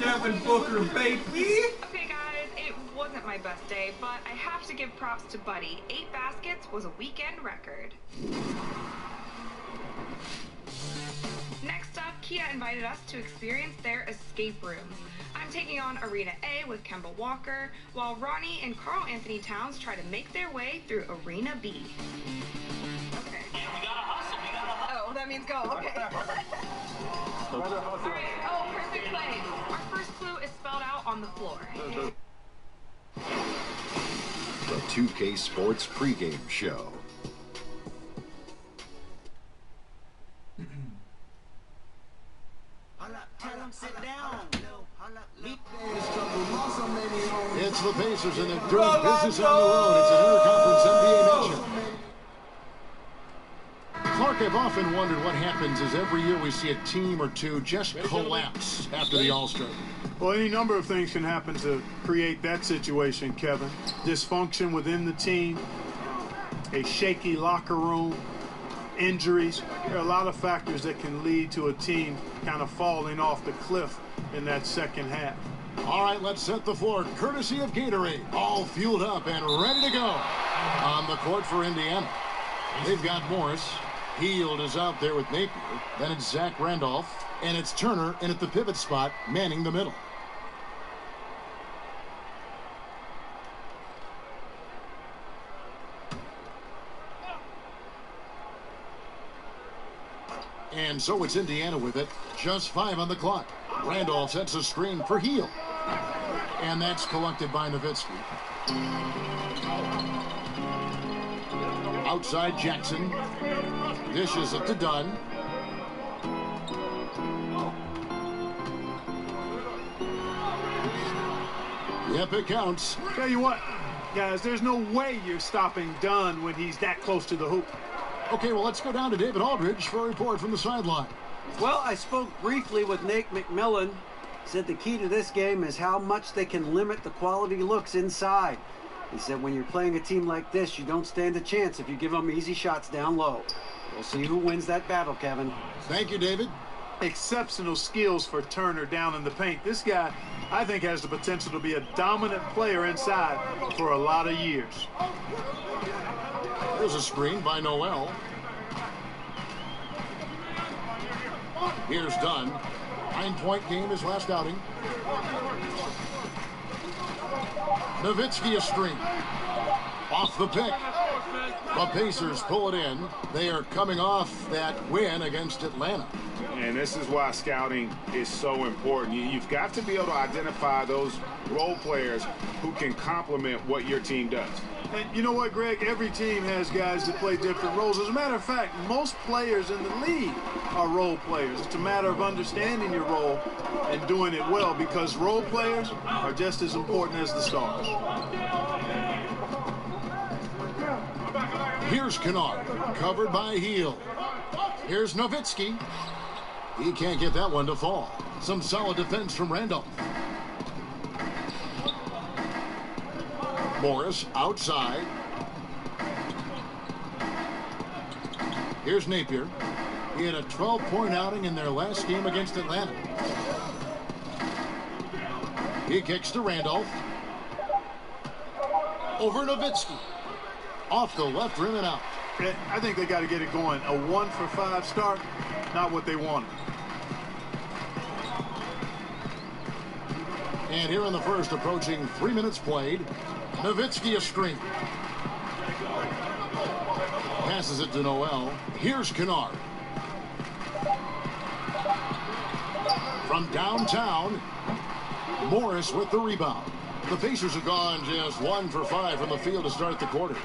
Devin Booker, baby. Okay, guys, it wasn't my best day, but I have to give props to Buddy. 8 baskets was a weekend record. Next up, Kia invited us to experience their escape rooms. I'm taking on Arena A with Kemba Walker, while Ronnie and Carl Anthony Towns try to make their way through Arena B. Okay. Yeah, we gotta hustle. Oh, that means go. Okay. All right. Oh, perfect play. Our first clue is spelled out on the floor. The 2K Sports pregame show. It's the Pacers, and they're doing business on the road. It's an interconference NBA matchup. Clark, I've often wondered what happens is every year we see a team or two just collapse after the All-Star. Well, any number of things can happen to create that situation, Kevin. Dysfunction within the team, a shaky locker room, injuries. There are a lot of factors that can lead to a team kind of falling off the cliff in that second half. All right, let's set the floor. Courtesy of Gatorade. All fueled up and ready to go. On the court for Indiana. They've got Morris. Hield is out there with Napier. Then it's Zach Randolph. And it's Turner in at the pivot spot, manning the middle. And so it's Indiana with it. Just 5 on the clock. Randolph sets a screen for Hield. And that's collected by Nowitzki. Outside Jackson. Dishes it to Dunn. Yep, it counts. Tell you what, guys, there's no way you're stopping Dunn when he's that close to the hoop. Okay, well, let's go down to David Aldridge for a report from the sideline. Well, I spoke briefly with Nate McMillan. Said the key to this game is how much they can limit the quality looks inside. He said when you're playing a team like this, you don't stand a chance if you give them easy shots down low. We'll see who wins that battle, Kevin. Thank you, David. Exceptional skills for Turner down in the paint. This guy, I think, has the potential to be a dominant player inside for a lot of years. There's a screen by Noel. Here's Dunn. 9-point game his last outing. Nowitzki a screen. Off the pick. The Pacers pull it in. They are coming off that win against Atlanta. And this is why scouting is so important. You've got to be able to identify those role players who can complement what your team does. And you know what, Greg? Every team has guys that play different roles. As a matter of fact, most players in the league are role players. It's a matter of understanding your role and doing it well, because role players are just as important as the stars. Here's Kennard, covered by Hield. Here's Nowitzki. He can't get that one to fall. Some solid defense from Randolph. Morris outside. Here's Napier. He had a 12-point outing in their last game against Atlanta. He kicks to Randolph. Over Nowitzki. Off the left rim and out. I think they got to get it going. A 1-for-5 start, not what they wanted. And here in the first, approaching 3 minutes played, Nowitzki a screen. Passes it to Noel. Here's Kennard. From downtown, Morris with the rebound. The Pacers have gone just 1 for 5 from the field to start the quarter.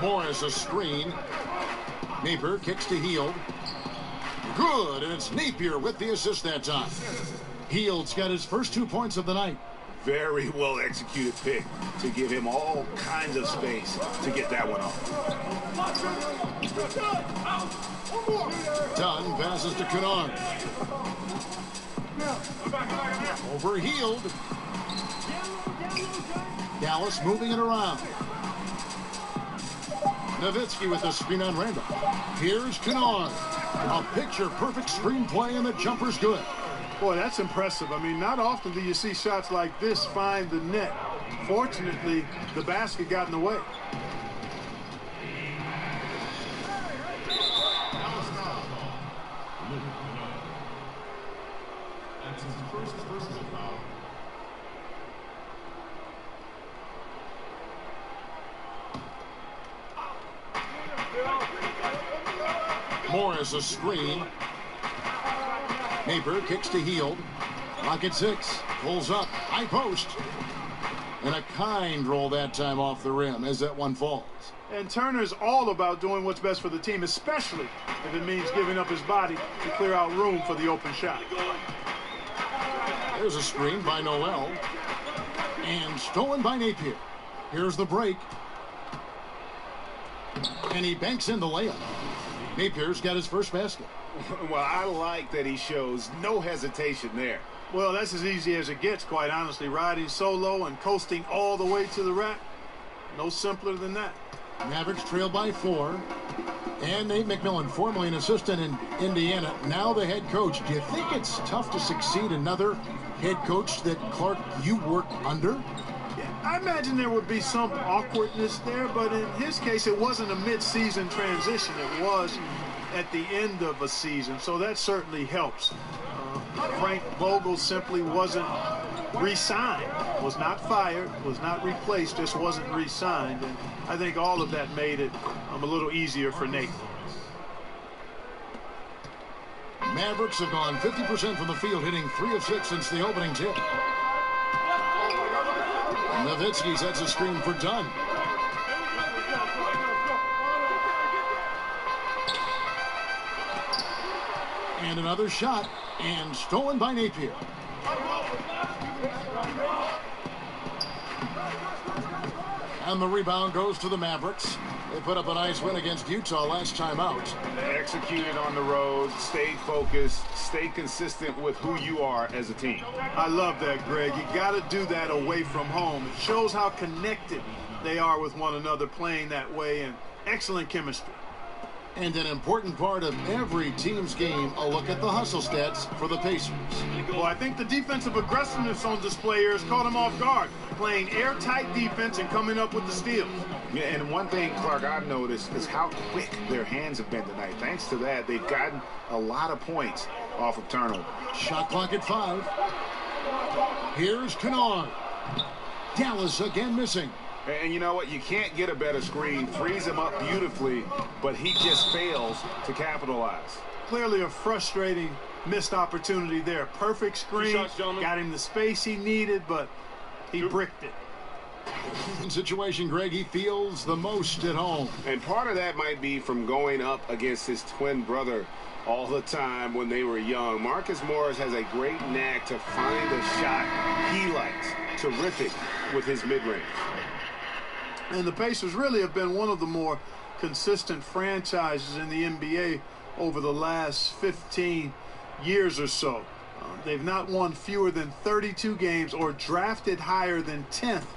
Morris a screen. Napier kicks to Hield. Good, and it's Napier with the assist that time. Hield's got his first 2 points of the night. Very well executed pick to give him all kinds of space to get that one off. Dunn passes to Kennard. Over Hield. Dallas moving it around. Nowitzki with the screen on Randolph. Here's Kennard. A picture-perfect screen play, and the jumper's good. Boy, that's impressive. I mean, not often do you see shots like this find the net. Fortunately, the basket got in the way. Morris a screen. Napier kicks to Hield. Rocket 6. Pulls up. High post. And a kind roll that time off the rim as that one falls. And Turner's all about doing what's best for the team, especially if it means giving up his body to clear out room for the open shot. There's a screen by Noel. And stolen by Napier. Here's the break. And he banks in the layup. Napier's got his first basket. Well, I like that he shows no hesitation there. Well, that's as easy as it gets, quite honestly. Riding solo and coasting all the way to the rack. No simpler than that. Mavericks trail by 4. And Nate McMillan, formerly an assistant in Indiana, now the head coach. Do you think it's tough to succeed another head coach that, Clark, you worked under? Yeah, I imagine there would be some awkwardness there, but in his case, it wasn't a mid-season transition. It was at the end of a season, so that certainly helps. Frank Vogel simply wasn't re-signed, was not fired, was not replaced, just wasn't re-signed. And I think all of that made it a little easier for Nate. Mavericks have gone 50% from the field, hitting 3 of 6 since the opening tip. Nowitzki sets a screen for Dunn. And another shot, and stolen by Napier. And the rebound goes to the Mavericks. They put up a nice win against Utah last time out. They executed on the road, stayed focused, stay consistent with who you are as a team. I love that, Greg. You got to do that away from home. It shows how connected they are with one another playing that way, and excellent chemistry. And an important part of every team's game, a look at the hustle stats for the Pacers. Well, I think the defensive aggressiveness on display here has caught them off guard, playing airtight defense and coming up with the steals. Yeah, and one thing, Clark, I've noticed is how quick their hands have been tonight. Thanks to that, they've gotten a lot of points off of turnover. Shot clock at 5. Here's Kennard. Dallas again missing. And you know what? You can't get a better screen. Frees him up beautifully, but he just fails to capitalize. Clearly a frustrating missed opportunity there. Perfect screen, got him the space he needed, but he bricked it. In situation, Greg, he feels the most at home. And part of that might be from going up against his twin brother all the time when they were young. Marcus Morris has a great knack to find a shot he likes. Terrific with his mid-range. And the Pacers really have been one of the more consistent franchises in the NBA over the last 15 years or so. They've not won fewer than 32 games or drafted higher than 10th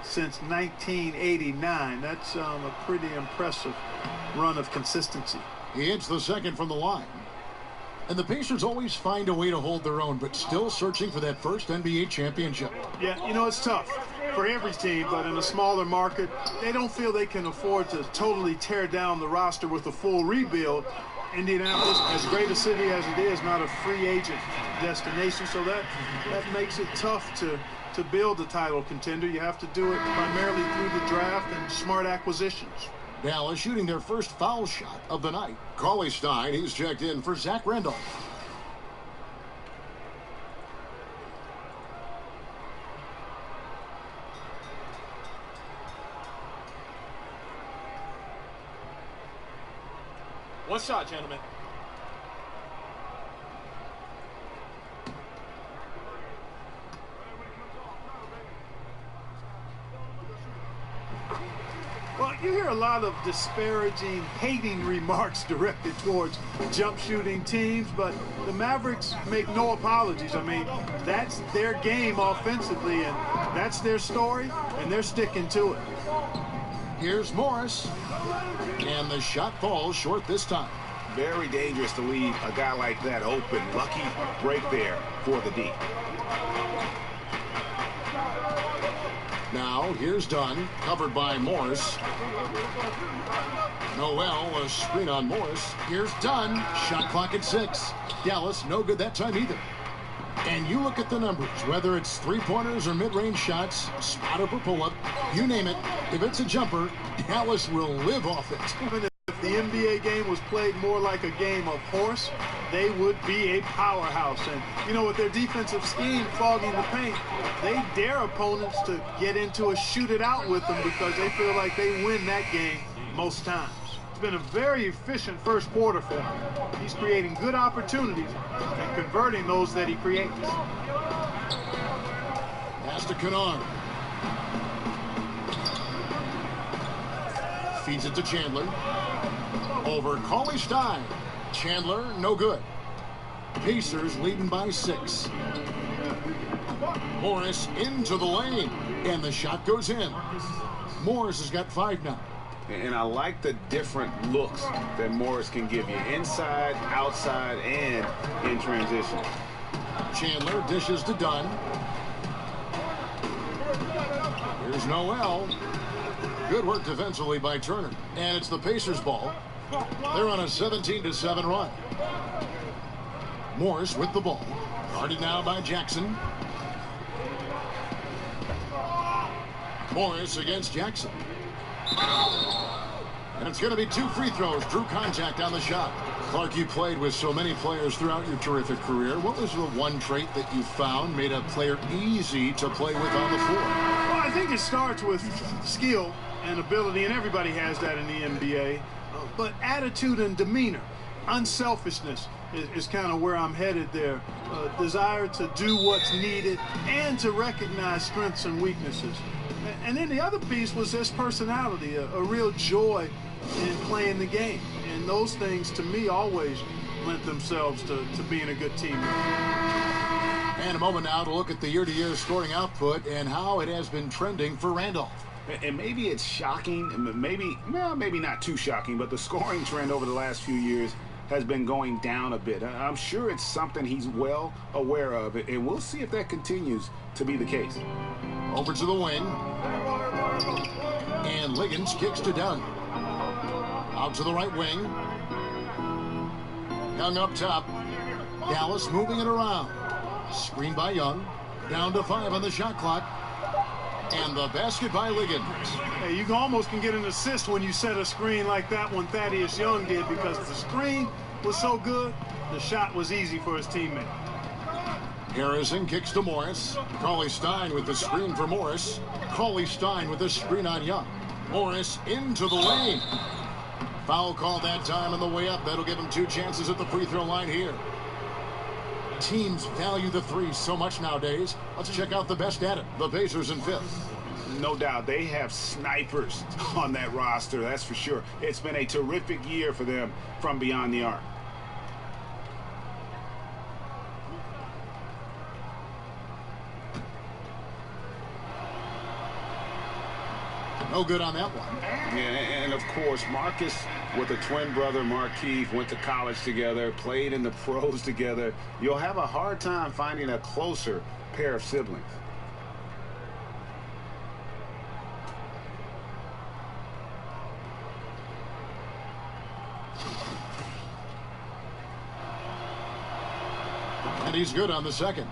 since 1989. That's a pretty impressive run of consistency. He hits the second from the line. And the Pacers always find a way to hold their own, but still searching for that first NBA championship. Yeah, you know, it's tough for every team, but in a smaller market, they don't feel they can afford to totally tear down the roster with a full rebuild. Indianapolis, as great a city as it is, not a free agent destination, so that makes it tough to build a title contender. You have to do it primarily through the draft and smart acquisitions. Dallas shooting their first foul shot of the night. Cauley Stein, he's checked in for Zach Randolph. One shot, gentlemen. Well, you hear a lot of disparaging, hating remarks directed towards jump shooting teams, but the Mavericks make no apologies. I mean, that's their game offensively, and that's their story, and they're sticking to it. Here's Morris, and the shot falls short this time. very dangerous to leave a guy like that open. Lucky break there for the D. Now, here's Dunn, covered by Morris. Noel, a screen on Morris. Here's Dunn, shot clock at 6. Dallas, no good that time either. And you look at the numbers, whether it's three-pointers or mid-range shots, spot up or pull-up, you name it. If it's a jumper, Dallas will live off it. If the NBA game was played more like a game of horse, they would be a powerhouse. And, you know, with their defensive scheme clogging the paint, they dare opponents to get into a shoot it out with them because they feel like they win that game most times. It's been a very efficient first quarter for him. He's creating good opportunities and converting those that he creates. Pass to Kennard. Feeds it to Chandler. Over Cauley Stein. Chandler, no good. Pacers leading by 6. Morris into the lane. And the shot goes in. Morris has got 5 now. And I like the different looks that Morris can give you. Inside, outside, and in transition. Chandler dishes to Dunn. Here's Noel. Good work defensively by Turner. And it's the Pacers' ball. They're on a 17-7 run. Morris with the ball. Guarded now by Jackson. Morris against Jackson. And it's going to be 2 free throws. Drew contact on the shot. Clark, you played with so many players throughout your terrific career. What was the one trait that you found made a player easy to play with on the floor? Well, I think it starts with skill and ability, and everybody has that in the NBA. But attitude and demeanor, unselfishness is kind of where I'm headed there. Desire to do what's needed and to recognize strengths and weaknesses. And then the other piece was his personality, a real joy in playing the game. And those things, to me, always lent themselves to being a good teammate. And a moment now to look at the year-to-year scoring output and how it has been trending for Randolph. And maybe it's shocking, maybe not too shocking, but the scoring trend over the last few years has been going down a bit. I'm sure it's something he's well aware of, and we'll see if that continues to be the case. Over to the wing. And Liggins kicks to Dunn. Out to the right wing. Young up top. Dallas moving it around. Screen by Young. Down to 5 on the shot clock. And the basket by Liggins. Hey, you almost can get an assist when you set a screen like that one Thaddeus Young did, because the screen was so good, the shot was easy for his teammate. Harrison kicks to Morris. Cauley Stein with the screen for Morris. Cauley Stein with the screen on Young. Morris into the lane. Foul call that time on the way up. That'll give him 2 chances at the free throw line here. Teams value the 3 so much nowadays. Let's check out the best at it. The Pacers in 5th. No doubt they have snipers on that roster, that's for sure. It's been a terrific year for them from beyond the arc. No good on that one. Yeah, and of course, Marcus with a twin brother, Markeith, went to college together, played in the pros together. You'll have a hard time finding a closer pair of siblings. And he's good on the second.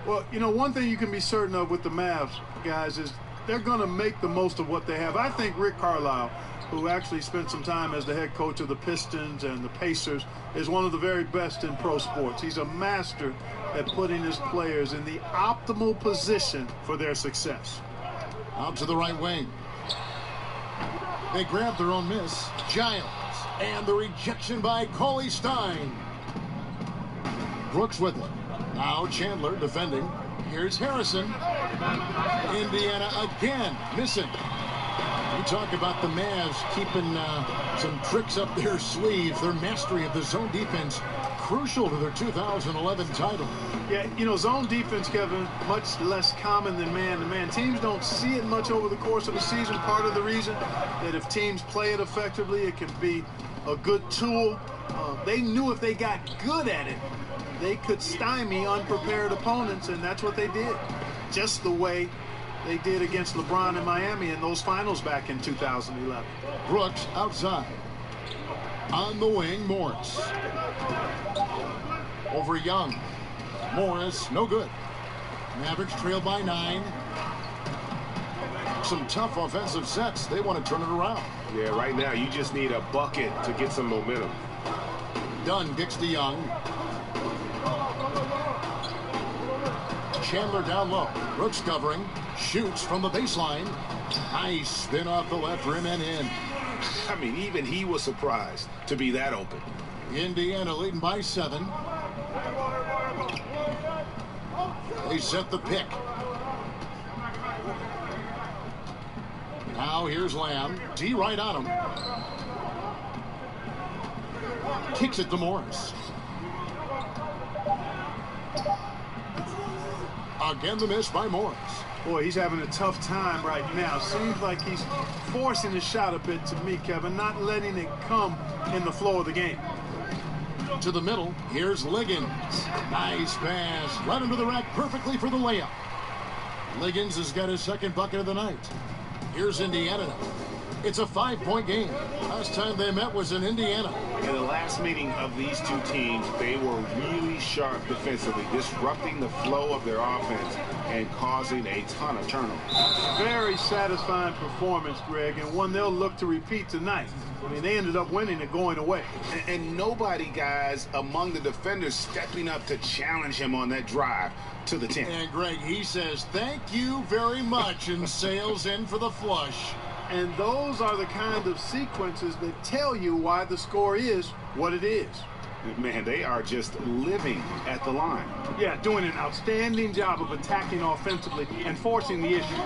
Well, you know, one thing you can be certain of with the Mavs, guys, is they're going to make the most of what they have. I think Rick Carlisle, who actually spent some time as the head coach of the Pistons and the Pacers, is one of the very best in pro sports. He's a master at putting his players in the optimal position for their success. Out to the right wing. They grab their own miss. Giles. And the rejection by Cauley Stein. Brooks with it. Now Chandler defending. Here's Harrison. Indiana again missing. You talk about the Mavs keeping some tricks up their sleeves. Their mastery of the zone defense crucial to their 2011 title. Yeah, you know, zone defense, Kevin, much less common than man-to-man. Teams don't see it much over the course of the season. Part of the reason that if teams play it effectively, it can be a good tool. They knew if they got good at it, they could stymie unprepared opponents, and that's what they did. Just the way they did against LeBron in Miami in those finals back in 2011. Brooks outside. On the wing, Morris. Over Young. Morris, no good. Mavericks trail by 9. Some tough offensive sets. They want to turn it around. Yeah, right now you just need a bucket to get some momentum. Dunn kicks to Young. Chandler down low. Brooks covering. Shoots from the baseline. Nice spin off the left rim and in. I mean, even he was surprised to be that open. Indiana leading by 7. They set the pick. Now here's Lamb. D right on him. Kicks it to Morris. Again the miss by Morris. Boy, he's having a tough time right now. Seems like he's forcing the shot a bit to me, Kevin, not letting it come in the flow of the game. To the middle, here's Liggins. Nice pass. Right into the rack perfectly for the layup. Liggins has got his second bucket of the night. Here's Indiana now. It's a 5-point game. Last time they met was in Indiana. In the last meeting of these two teams, they were really sharp defensively, disrupting the flow of their offense and causing a ton of turnovers. Very satisfying performance, Greg, and one they'll look to repeat tonight. I mean, they ended up winning it going away. And nobody, guys, among the defenders stepping up to challenge him on that drive to the 10. And Greg, he says, thank you very much, and sails in for the flush. And those are the kind of sequences that tell you why the score is what it is. Man, they are just living at the line. Yeah, doing an outstanding job of attacking offensively and forcing the issue.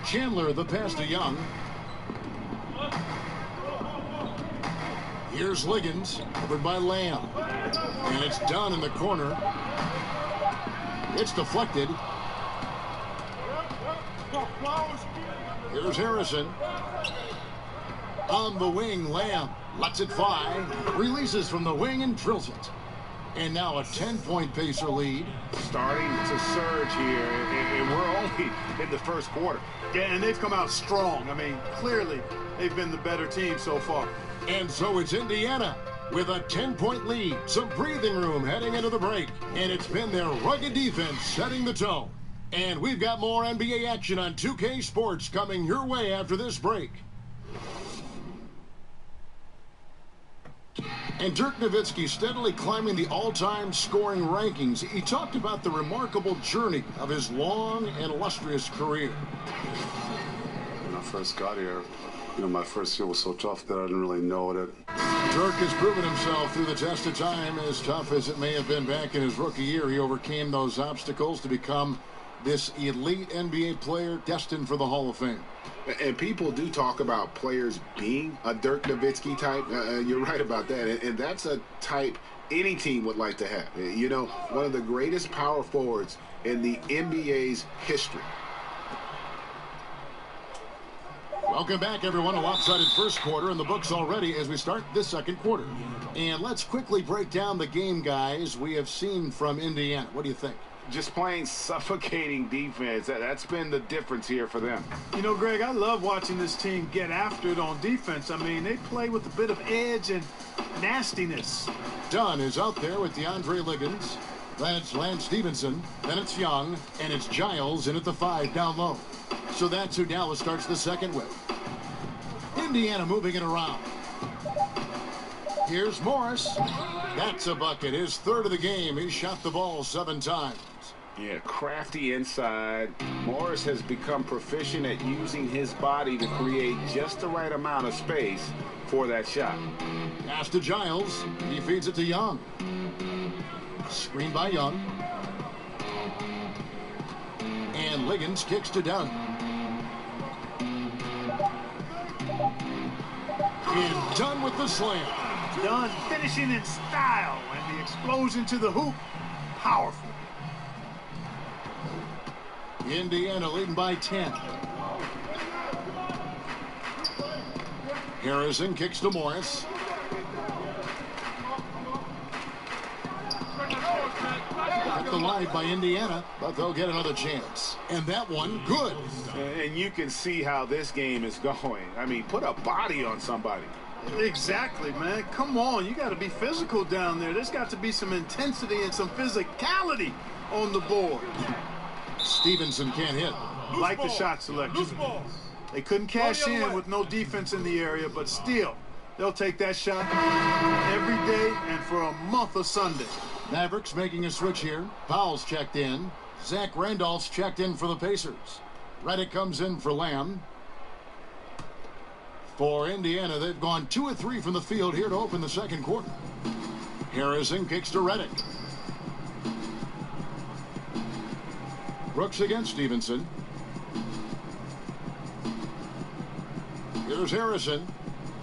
Chandler, the pass to Young. Here's Liggins, covered by Lamb. And it's Dunn in the corner. It's deflected. Here's Harrison. On the wing, Lamb lets it fly. Releases from the wing and drills it. And now a 10-point Pacer lead. Starting to surge here, and we're only in the first quarter. Yeah, and they've come out strong. I mean, clearly they've been the better team so far. And so it's Indiana with a 10-point lead. Some breathing room heading into the break. And it's been their rugged defense setting the tone. And we've got more NBA action on 2K Sports coming your way after this break. And Dirk Nowitzki steadily climbing the all-time scoring rankings. He talked about the remarkable journey of his long and illustrious career. When I first got here, my first year was so tough that I didn't really know that. Dirk has proven himself through the test of time. As tough as it may have been back in his rookie year, he overcame those obstacles to become this elite NBA player destined for the Hall of Fame. And people do talk about players being a Dirk Nowitzki type. You're right about that. And that's a type any team would like to have. One of the greatest power forwards in the NBA's history. Welcome back, everyone. A lopsided first quarter in the books already as we start this second quarter. And let's quickly break down the game, guys, we have seen from Indiana. What do you think? Just playing suffocating defense. That's been the difference here for them. Greg, I love watching this team get after it on defense. I mean, they play with a bit of edge and nastiness. Dunn is out there with DeAndre Liggins. Then it's Lance Stevenson. Then it's Young. And it's Giles in at the 5 down low. So that's who Dallas starts the second with. Indiana moving it around. Here's Morris. That's a bucket. His third of the game. He shot the ball 7 times. Yeah, crafty inside. Morris has become proficient at using his body to create just the right amount of space for that shot. Pass to Giles. He feeds it to Young. Screen by Young. And Liggins kicks to Dunn. And Dunn with the slam. Dunn finishing in style, and the explosion to the hoop, powerful. Indiana leading by 10. Harrison kicks to Morris. At the line by Indiana, but they'll get another chance. And that one, good. And you can see how this game is going. I mean, put a body on somebody. Exactly, man. Come on. You got to be physical down there. There's got to be some intensity and some physicality on the board. Stevenson can't hit. Like the shot selection. They couldn't cash in with no defense in the area, but still, they'll take that shot every day and for a month of Sunday. Mavericks making a switch here. Powell's checked in. Zach Randolph's checked in for the Pacers. Redick comes in for Lamb. For Indiana, they've gone 2 of 3 from the field here to open the second quarter. Harrison kicks to Redick. Brooks against Stevenson. Here's Harrison.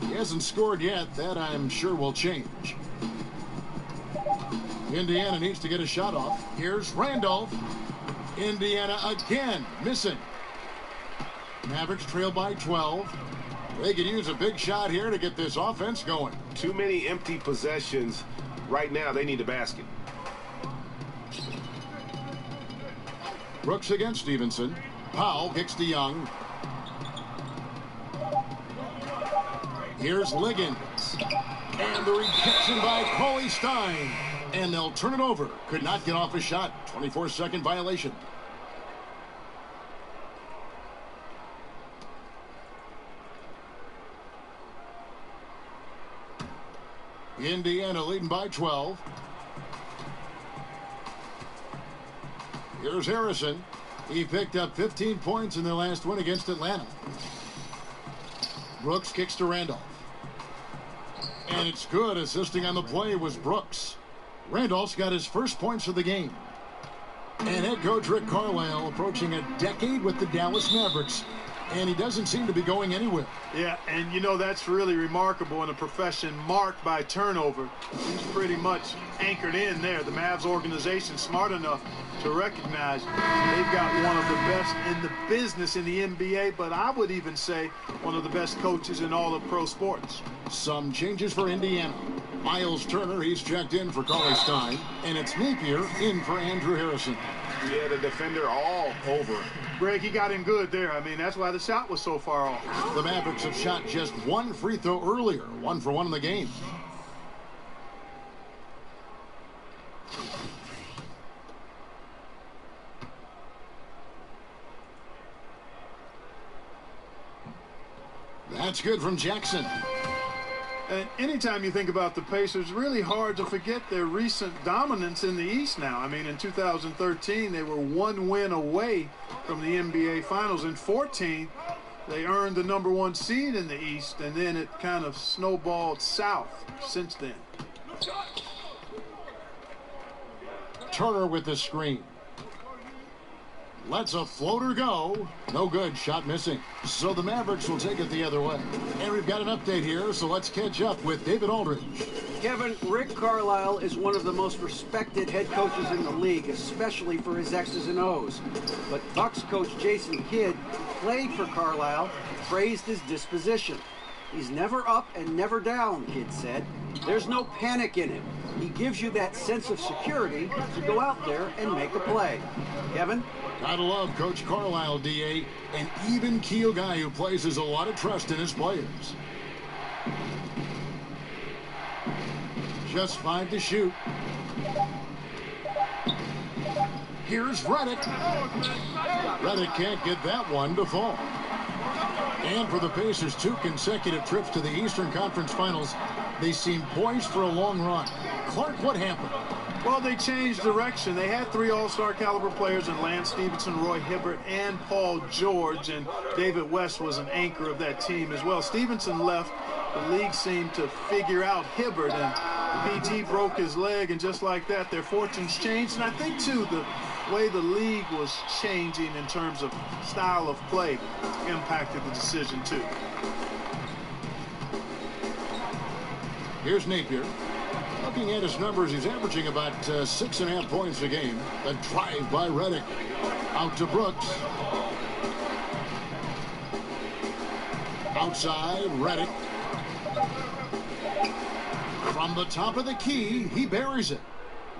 He hasn't scored yet. That, I'm sure, will change. Indiana needs to get a shot off. Here's Randolph. Indiana again missing. Mavericks trail by 12. They could use a big shot here to get this offense going. Too many empty possessions. Right now, they need a basket. Brooks against Stevenson. Powell kicks to Young. Here's Liggins. And the rejection by Cauley Stein. And they'll turn it over. Could not get off a shot. 24-second violation. Indiana leading by 12. Here's Harrison. He picked up 15 points in their last win against Atlanta. Brooks kicks to Randolph. And it's good. Assisting on the play was Brooks. Randolph's got his first points of the game. And head coach Rick Carlisle approaching a decade with the Dallas Mavericks. And he doesn't seem to be going anywhere. Yeah, and you know, that's really remarkable in a profession marked by turnover. He's pretty much anchored in there. The Mavs organization smart enough to recognize they've got one of the best in the business in the NBA, but I would even say one of the best coaches in all of pro sports. Some changes for Indiana. Miles Turner, he's checked in for Cauley Stein, and it's Napier in for Andrew Harrison. Yeah, the defender all over. Greg, he got in good there. I mean, that's why the shot was so far off. The Mavericks have shot just one free throw earlier, 1 for 1 in the game. That's good from Jackson. And anytime you think about the Pacers, really hard to forget their recent dominance in the East now. I mean, in 2013, they were 1 win away from the NBA Finals. In 14, they earned the #1 seed in the East, and then it kind of snowballed south since then. Turner with the screen. Lets a floater go. No good. Shot missing. So the Mavericks will take it the other way. And we've got an update here, so let's catch up with David Aldridge. Kevin, Rick Carlisle is one of the most respected head coaches in the league, especially for his X's and O's. But Bucks coach Jason Kidd, who played for Carlisle, praised his disposition. He's never up and never down, Kidd said. There's no panic in him. He gives you that sense of security to go out there and make a play. Kevin? Gotta love Coach Carlisle, D.A. An even-keel guy who places a lot of trust in his players. Just 5 to shoot. Here's Redick. Redick can't get that one to fall. And for the Pacers, 2 consecutive trips to the Eastern Conference Finals. They seem poised for a long run. Clark, what happened? Well, they changed direction. They had 3 all-star caliber players in Lance Stevenson, Roy Hibbert, and Paul George, and David West was an anchor of that team as well. Stevenson left. The league seemed to figure out Hibbert, and PG broke his leg, and just like that, their fortunes changed. And I think, too, the way the league was changing in terms of style of play impacted the decision, too. Here's Napier. Looking at his numbers, he's averaging about 6.5 points a game. A drive by Redick. Out to Brooks. Outside, Redick. From the top of the key, he buries it.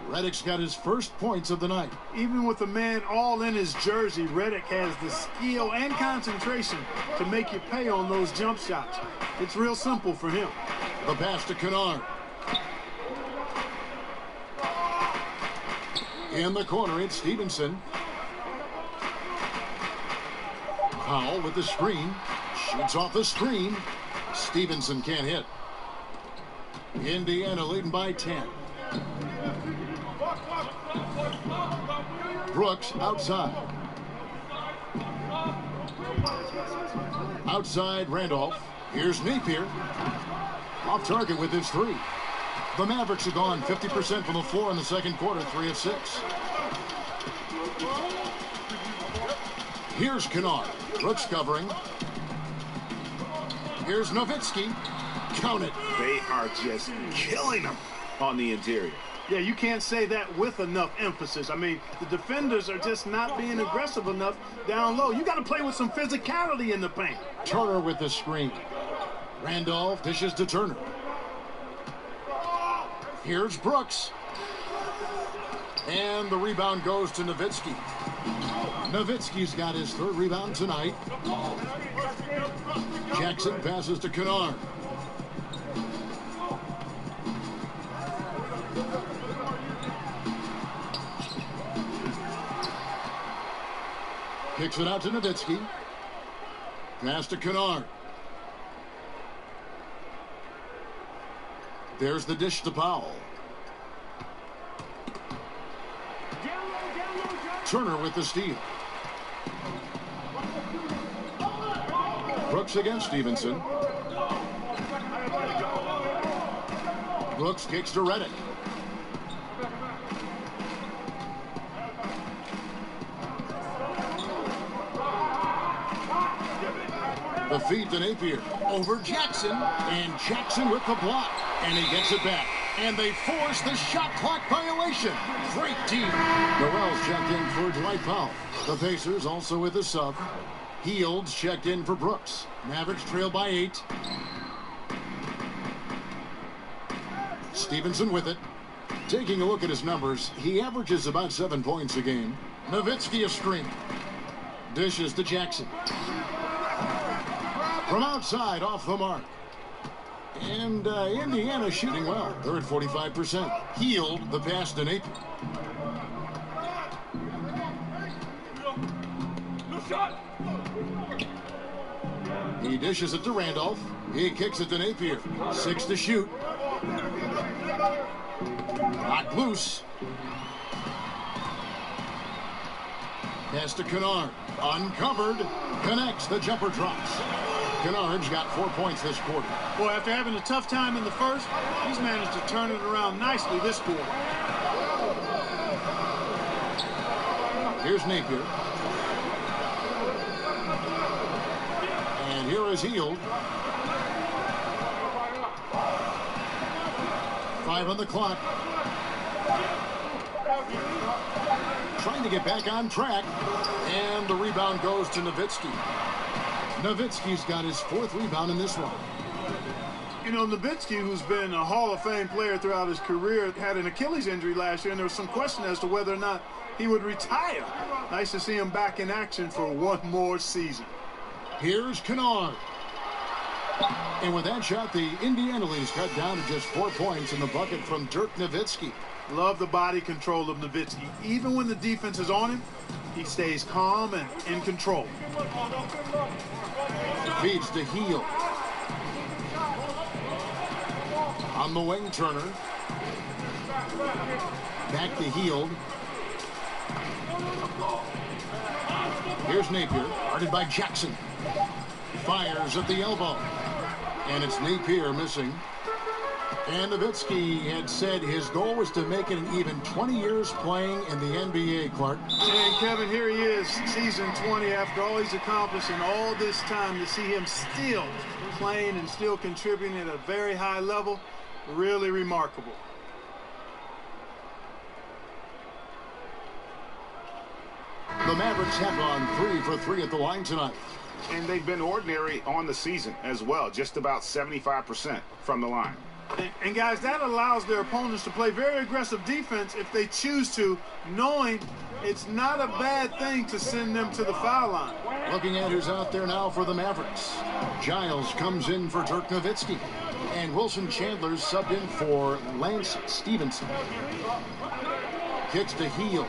Reddick's got his first points of the night. Even with the man all in his jersey, Reddick has the skill and concentration to make you pay on those jump shots. It's real simple for him. The pass to Kennard. In the corner, it's Stevenson. Powell with the screen. Shoots off the screen. Stevenson can't hit. Indiana leading by 10. Brooks outside. Outside Randolph. Here's Napier. Off target with his three. The Mavericks have gone 50% from the floor in the second quarter, 3 of 6. Here's Kennard. Brooks covering. Here's Nowitzki. Count it. They are just killing them on the interior. Yeah, you can't say that with enough emphasis. I mean, the defenders are just not being aggressive enough down low. You got to play with some physicality in the paint. Turner with the screen. Randolph dishes to Turner. Here's Brooks. And the rebound goes to Nowitzki. Nowitzki's got his third rebound tonight. Jackson passes to Kennard. Kicks it out to Nowitzki. Pass to Kennard. There's the dish to Powell. Turner with the steal. Brooks against Stevenson. Brooks kicks to Reddick. The feed to Napier. Over Jackson. And Jackson with the block. And he gets it back. And they force the shot clock violation. Great team. Noel's checked in for Dwight Powell. The Pacers also with a sub. Heald's checked in for Brooks. Mavericks trail by 8. Stevenson with it. Taking a look at his numbers, he averages about 7 points a game. Nowitzki a screen. Dishes to Jackson. From outside, off the mark. And Indiana shooting well. They're at 45%. Hield the pass to Napier. He dishes it to Randolph. He kicks it to Napier. 6 to shoot. Knocked loose. Pass to Kennard. Uncovered. Connects. The jumper drops. Kennard's got 4 points this quarter. Boy, after having a tough time in the first, he's managed to turn it around nicely this quarter. Here's Napier. And here is Hield. 5 on the clock. Trying to get back on track. And the rebound goes to Nowitzki. Nowitzki's got his 4th rebound in this one. You know, Nowitzki, who's been a Hall of Fame player throughout his career, had an Achilles injury last year, and there was some question as to whether or not he would retire. Nice to see him back in action for one more season. Here's Kennard. And with that shot, the Indiana lead is cut down to just 4 points in the bucket from Dirk Nowitzki. Love the body control of Nowitzki. Even when the defense is on him, he stays calm and in control. Feeds to Hield. On the wing, Turner. Back to Hield. Here's Napier, guarded by Jackson. Fires at the elbow. And it's Napier missing. And Nowitzki had said his goal was to make it an even 20 years playing in the NBA, Clark. And Kevin, here he is, season 20, after all he's accomplished in all this time, to see him still playing and still contributing at a very high level, really remarkable. The Mavericks have gone 3 for 3 at the line tonight. And they've been ordinary on the season as well, just about 75% from the line. And guys, that allows their opponents to play very aggressive defense if they choose to, knowing it's not a bad thing to send them to the foul line. Looking at who's out there now for the Mavericks. Giles comes in for Dirk Nowitzki. And Wilson Chandler's subbed in for Lance Stevenson. Kicks to Hield.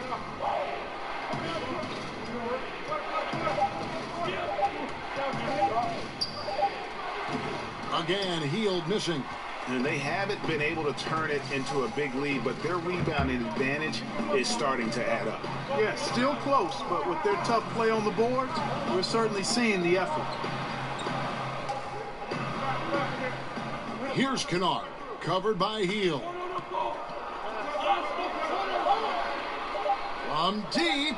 Again, Hield missing. And they haven't been able to turn it into a big lead, but their rebounding advantage is starting to add up. Yeah, still close, but with their tough play on the boards, we're certainly seeing the effort. Here's Kennard, covered by Hield. From deep,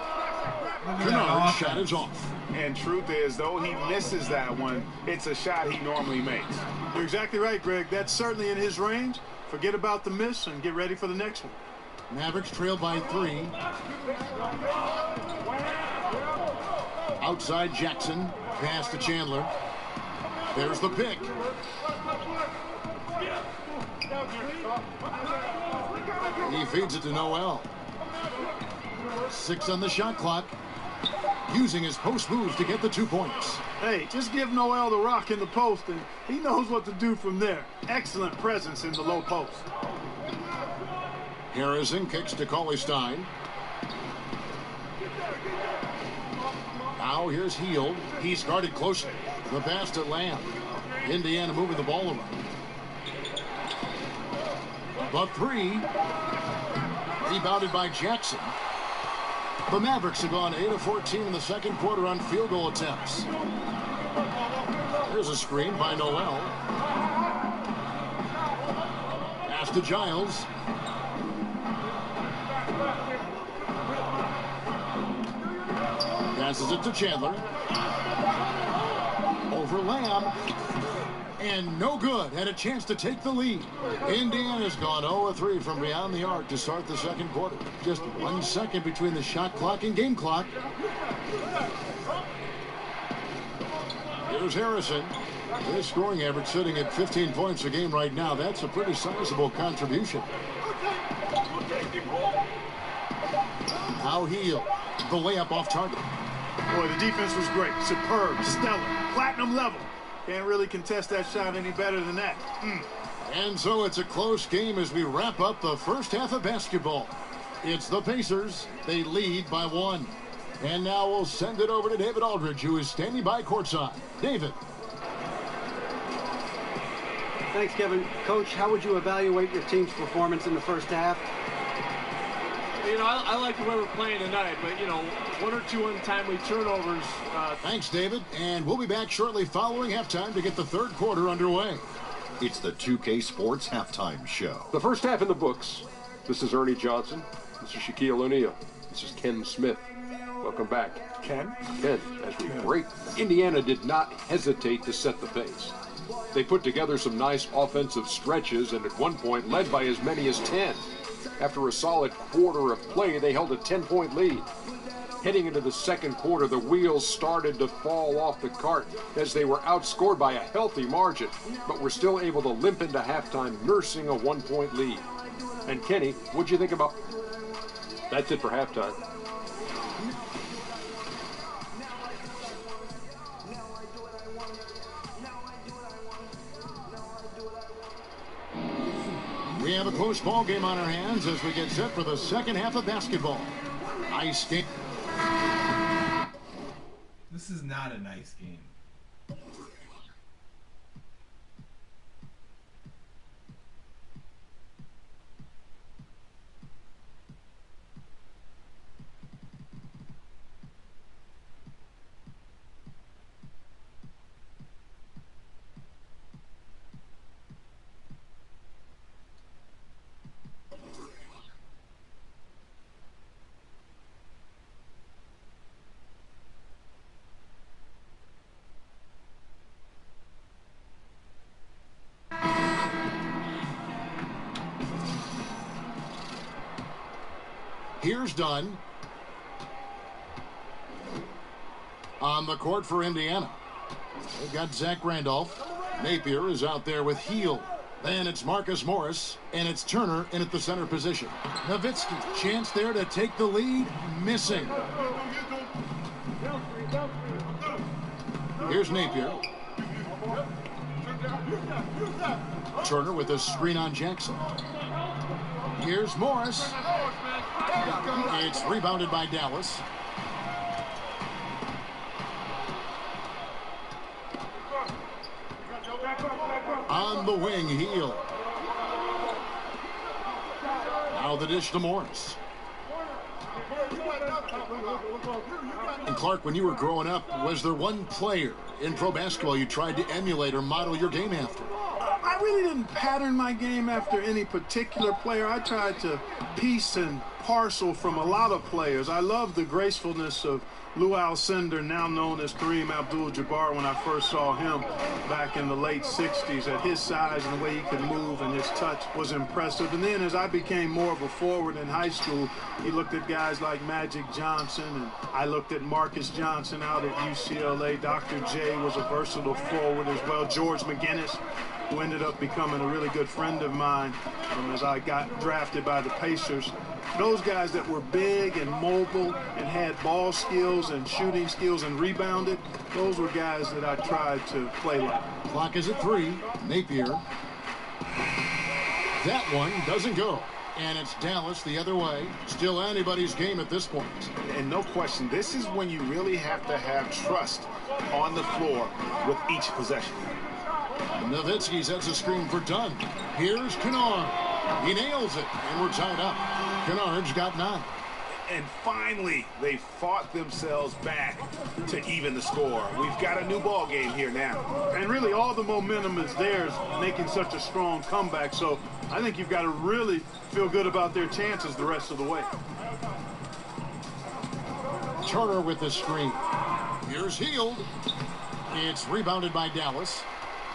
Kennard's shot is off. And truth is, though he misses that one, it's a shot he normally makes. You're exactly right, Greg. That's certainly in his range. Forget about the miss and get ready for the next one. Mavericks trail by 3. Outside Jackson, pass to Chandler. There's the pick. He feeds it to Noel. 6 on the shot clock. Using his post moves to get the 2 points. Hey, just give Noel the rock in the post, and he knows what to do from there. Excellent presence in the low post. Harrison kicks to Cauley-Stein. Now here's Hield. He's guarded closely. The pass to Lamb. Indiana moving the ball around. The 3. Rebounded by Jackson. The Mavericks have gone 8 of 14 in the second quarter on field goal attempts. There's a screen by Noel. Pass to Giles. Passes it to Chandler. Over Lamb. And no good. Had a chance to take the lead. Indiana's gone 0-3 from beyond the arc to start the second quarter. Just 1 second between the shot clock and game clock. Here's Harrison. His scoring average sitting at 15 points a game right now. That's a pretty sizable contribution. Now Hield. The layup off target. Boy, the defense was great. Superb. Stellar. Platinum level. Can't really contest that shot any better than that. And so it's a close game as we wrap up the first half of basketball. It's the Pacers. They lead by 1. And now we'll send it over to David Aldridge, who is standing by courtside. David. Thanks, Kevin. Coach, how would you evaluate your team's performance in the first half? You know, I like the way we're playing tonight, but, you know, 1 or 2 untimely turnovers. Thanks, David. And we'll be back shortly following halftime to get the third quarter underway. It's the 2K Sports Halftime Show. The first half in the books. This is Ernie Johnson. This is Shaquille O'Neal. This is Ken Smith. Welcome back. Ken, as we break, Indiana did not hesitate to set the pace. They put together some nice offensive stretches and at one point led by as many as 10. After a solid quarter of play, they held a 10-point lead. Heading into the second quarter, the wheels started to fall off the cart as they were outscored by a healthy margin, but were still able to limp into halftime, nursing a 1-point lead. And Kenny, what'd you think about... That's it for halftime. We have a close ball game on our hands as we get set for the second half of basketball. Ice game. This is not a nice game. Here's Dunn. On the court for Indiana. They've got Zach Randolph. Napier is out there with Heel. Then it's Marcus Morris, and it's Turner in at the center position. Nowitzki, chance there to take the lead, missing. Here's Napier. Turner with a screen on Jackson. Here's Morris. It's rebounded by Dallas. On the wing, Heel. Now the dish to Morris. And Clark, when you were growing up, was there one player in pro basketball you tried to emulate or model your game after? I really didn't pattern my game after any particular player. I tried to piece and parcel from a lot of players. I love the gracefulness of Lou Alcindor, now known as Kareem Abdul-Jabbar, when I first saw him back in the late 60s. At his size and the way he could move and his touch was impressive. And then as I became more of a forward in high school, he looked at guys like Magic Johnson, and I looked at Marcus Johnson out at UCLA. Dr. J was a versatile forward as well. George McGinnis, who ended up becoming a really good friend of mine as I got drafted by the Pacers. Those guys that were big and mobile and had ball skills and shooting skills and rebounded, those were guys that I tried to play like. Clock is at 3. Napier. That one doesn't go. And it's Dallas the other way. Still anybody's game at this point. And no question, this is when you really have to have trust on the floor with each possession. Nowitzki sets a screen for Dunn. Here's Kennard. He nails it, and we're tied up. Kennard's got 9. And finally, they fought themselves back to even the score. We've got a new ball game here now. And really, all the momentum is theirs, making such a strong comeback. So I think you've got to really feel good about their chances the rest of the way. Turner with the screen. Here's Hield. It's rebounded by Dallas.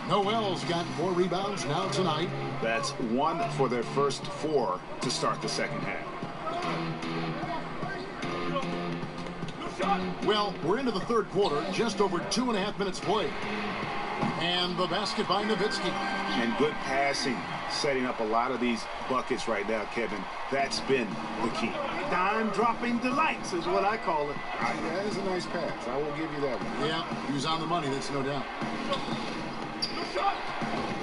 Noel's got 4 rebounds now tonight. That's 1 for their first 4 to start the second half. Well, we're into the third quarter, just over 2.5 minutes played. And the basket by Nowitzki. And good passing, setting up a lot of these buckets right now, Kevin. That's been the key. Dime-dropping delights is what I call it. That is a nice pass. I will give you that one. Yeah, he was on the money, that's no doubt.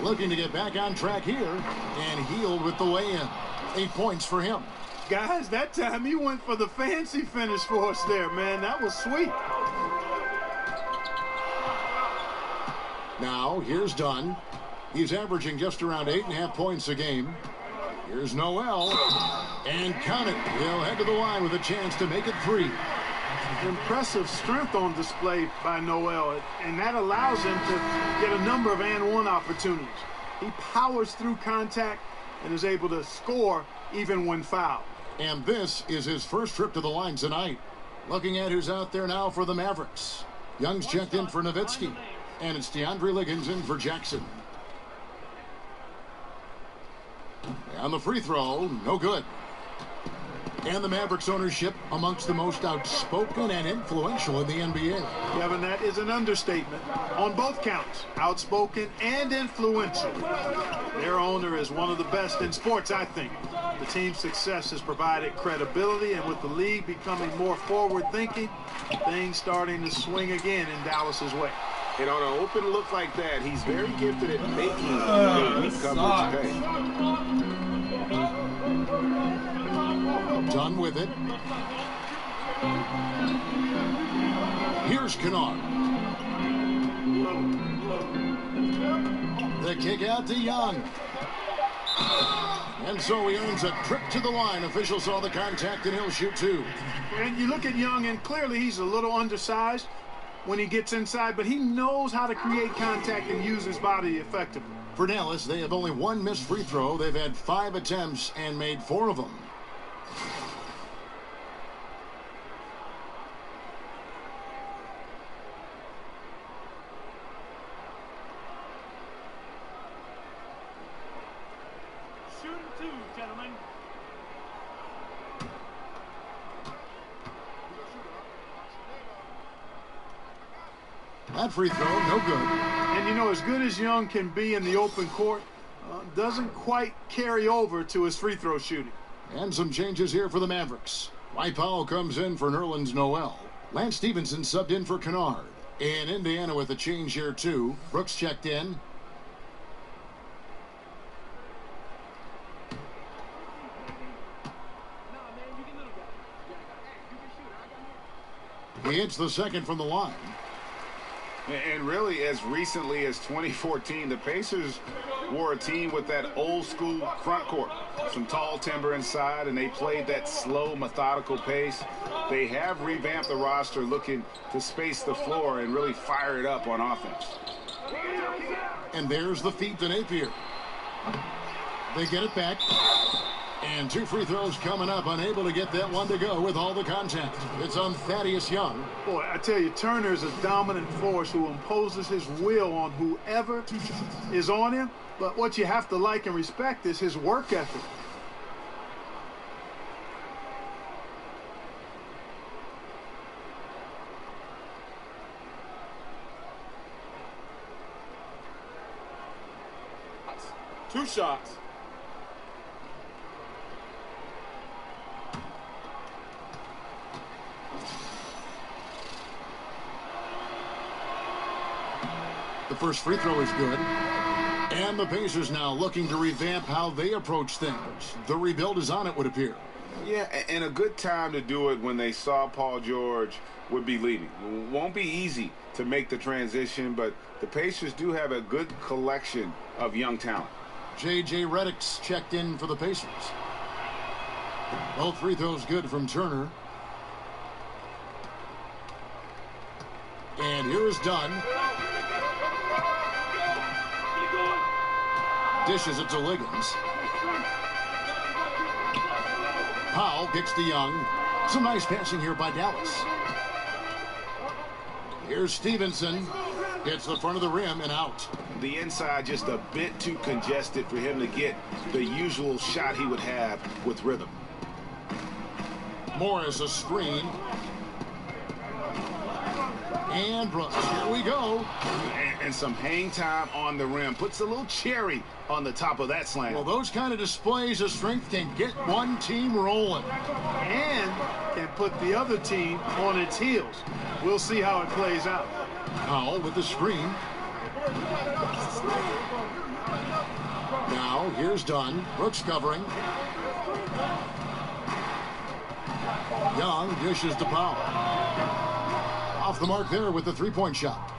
Looking to get back on track here, and Hield with the weigh-in. 8 points for him. Guys, that time he went for the fancy finish for us there, man. That was sweet. Now, here's Dunn. He's averaging just around 8.5 points a game. Here's Noel. And count it. He'll head to the line with a chance to make it 3. Impressive strength on display by Noel, and that allows him to get a number of and-one opportunities. He powers through contact and is able to score even when fouled. And this is his first trip to the line tonight. Looking at who's out there now for the Mavericks. Young's checked in for Nowitzki, and it's DeAndre Liggins in for Jackson. And the free throw, no good. And the Mavericks ownership amongst the most outspoken and influential in the NBA. Kevin, that is an understatement on both counts, outspoken and influential. Their owner is one of the best in sports, I think. The team's success has provided credibility, and with the league becoming more forward-thinking, things starting to swing again in Dallas's way. And on an open look like that, he's very gifted at making weak coverage pay. Done with it. Here's Kennard. The kick out to Young. And so he earns a trip to the line. Officials saw the contact, and he'll shoot 2. And you look at Young, and clearly he's a little undersized when he gets inside, but he knows how to create contact and use his body effectively. For Dallas, they have only 1 missed free throw. They've had 5 attempts and made 4 of them. That free throw, no good. And you know, as good as Young can be in the open court, doesn't quite carry over to his free throw shooting. And some changes here for the Mavericks. White Powell comes in for Nerlens Noel. Lance Stevenson subbed in for Kennard. And Indiana with a change here, too. Brooks checked in. He hits the second from the line. And really, as recently as 2014, the Pacers were a team with that old school front court. Some tall timber inside, and they played that slow, methodical pace. They have revamped the roster looking to space the floor and really fire it up on offense. And there's the feed to Napier. They get it back. And 2 free throws coming up, unable to get that one to go with all the contact. It's on Thaddeus Young. Boy, I tell you, Turner is a dominant force who imposes his will on whoever is on him. But what you have to like and respect is his work ethic. Two shots. The first free throw is good. And the Pacers now looking to revamp how they approach things. The rebuild is on, it would appear. Yeah, and a good time to do it when they saw Paul George would be leaving. Won't be easy to make the transition, but the Pacers do have a good collection of young talent. J.J. Redick's checked in for the Pacers. Both free throws good from Turner. And here is Dunn. Dishes it to Liggins. Powell kicks to Young. Some nice passing here by Dallas. Here's Stevenson. Hits the front of the rim and out. The inside just a bit too congested for him to get the usual shot he would have with rhythm. Morris a screen. And Brooks, here we go. And some hang time on the rim. Puts a little cherry on the top of that slam. Well, those kind of displays of strength can get one team rolling. And can put the other team on its heels. We'll see how it plays out. Powell with the screen. Now, here's Dunn. Brooks covering. Young dishes to Powell. Off the mark there with the three-point shot.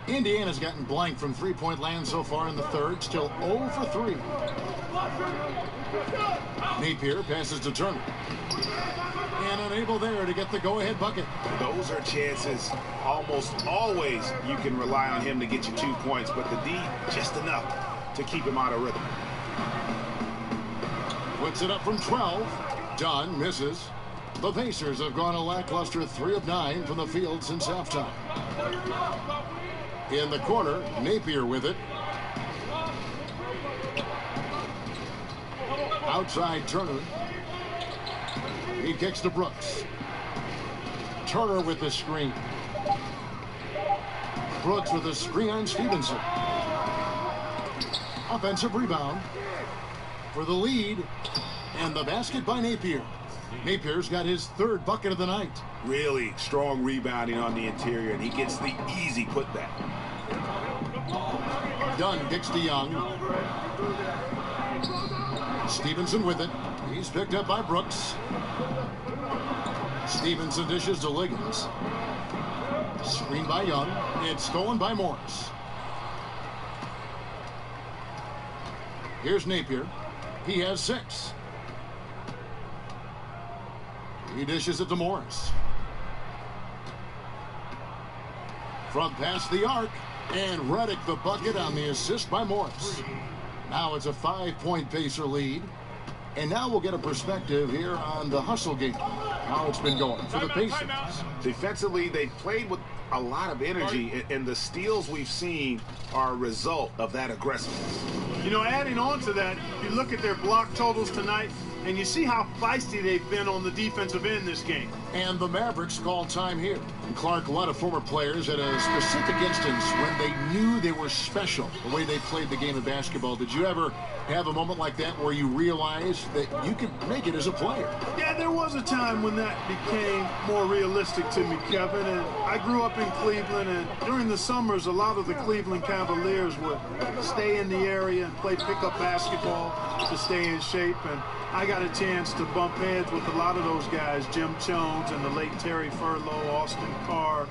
Indiana's gotten blank from three-point land so far in the third. Still 0 for 3. Napier passes to Turner. And unable there to get the go-ahead bucket. Those are chances almost always you can rely on him to get you 2 points, but the D just enough to keep him out of rhythm. Puts it up from 12. Dunn misses. The Pacers have gone a lackluster 3 of 9 from the field since halftime. In the corner, Napier with it. Outside Turner. He kicks to Brooks. Turner with the screen. Brooks with a screen on Stevenson. Offensive rebound for the lead. And the basket by Napier. Napier's got his third bucket of the night. Really strong rebounding on the interior, and he gets the easy putback. Dunn kicks to Young. Stevenson with it. He's picked up by Brooks. Stevenson dishes to Liggins. Screen by Young. It's stolen by Morris. Here's Napier. He has 6. He dishes it to Morris. Front pass the arc. And Redick the bucket on the assist by Morris. Now it's a 5-point Pacer lead. And now we'll get a perspective here on the hustle game. How it's been going for the Pacers. Defensively, they played with a lot of energy, and the steals we've seen are a result of that aggressiveness. You know, adding on to that, you look at their block totals tonight, and you see how feisty they've been on the defensive end this game. And the Mavericks call time here. And Clark, a lot of former players had a specific instance when they knew they were special, the way they played the game of basketball. Did you ever have a moment like that where you realized that you could make it as a player? Yeah, there was a time when that became more realistic to me, Kevin. And I grew up in Cleveland, and during the summers, a lot of the Cleveland Cavaliers would stay in the area and play pickup basketball to stay in shape. And I got a chance to bump heads with a lot of those guys, Jim Jones and the late Terry Furlow, Austin Carr,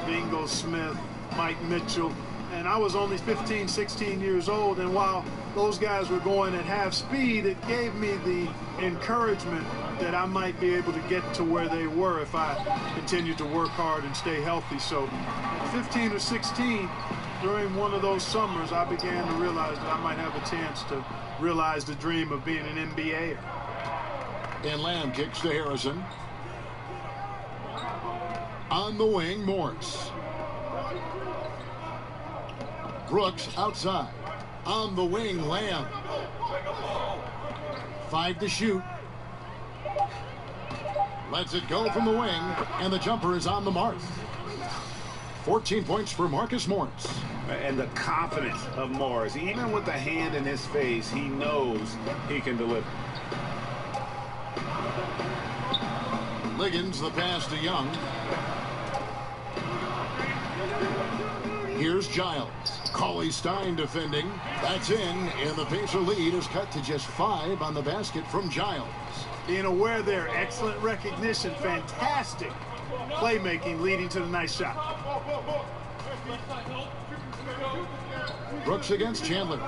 Bingo Smith, Mike Mitchell. And I was only 15, 16 years old, and while those guys were going at half speed, it gave me the encouragement that I might be able to get to where they were if I continued to work hard and stay healthy. So 15 or 16, during one of those summers, I began to realize that I might have a chance to realize the dream of being an NBA. And Lamb kicks to Harrison. On the wing, Morris. Brooks outside. On the wing, Lamb. 5 to shoot. Lets it go from the wing, and the jumper is on the mark. 14 points for Marcus Morris. And the confidence of Morris, even with the hand in his face, he knows he can deliver. Liggins, the pass to Young. Here's Giles. Cauley Stein defending. That's in, and the Pacer lead is cut to just 5 on the basket from Giles. Being aware there, excellent recognition, fantastic playmaking leading to the nice shot. Brooks against Chandler.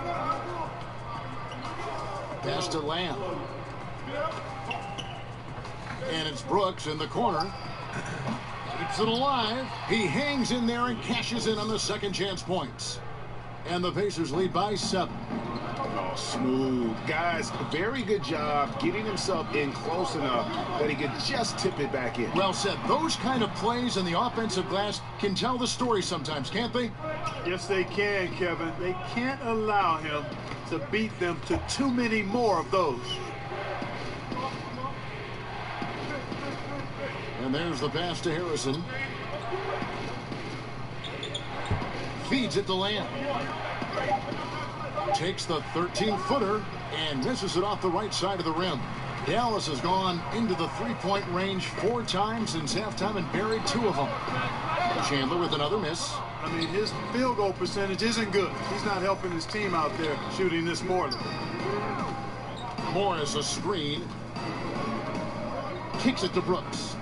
Pass to Lamb. And it's Brooks in the corner. Keeps it alive. He hangs in there and cashes in on the second chance points. And the Pacers lead by 7. Oh, smooth. Guys, very good job getting himself in close enough that he could just tip it back in. Well said. Those kind of plays in the offensive glass can tell the story sometimes, can't they? Yes, they can, Kevin. They can't allow him to beat them to too many more of those. And there's the pass to Harrison. Feeds it to Lamb. Takes the 13-footer and misses it off the right side of the rim. Dallas has gone into the three-point range 4 times since halftime and buried 2 of them. Chandler with another miss. I mean, his field goal percentage isn't good. He's not helping his team out there shooting this poorly. Morris a screen. Kicks it to Brooks.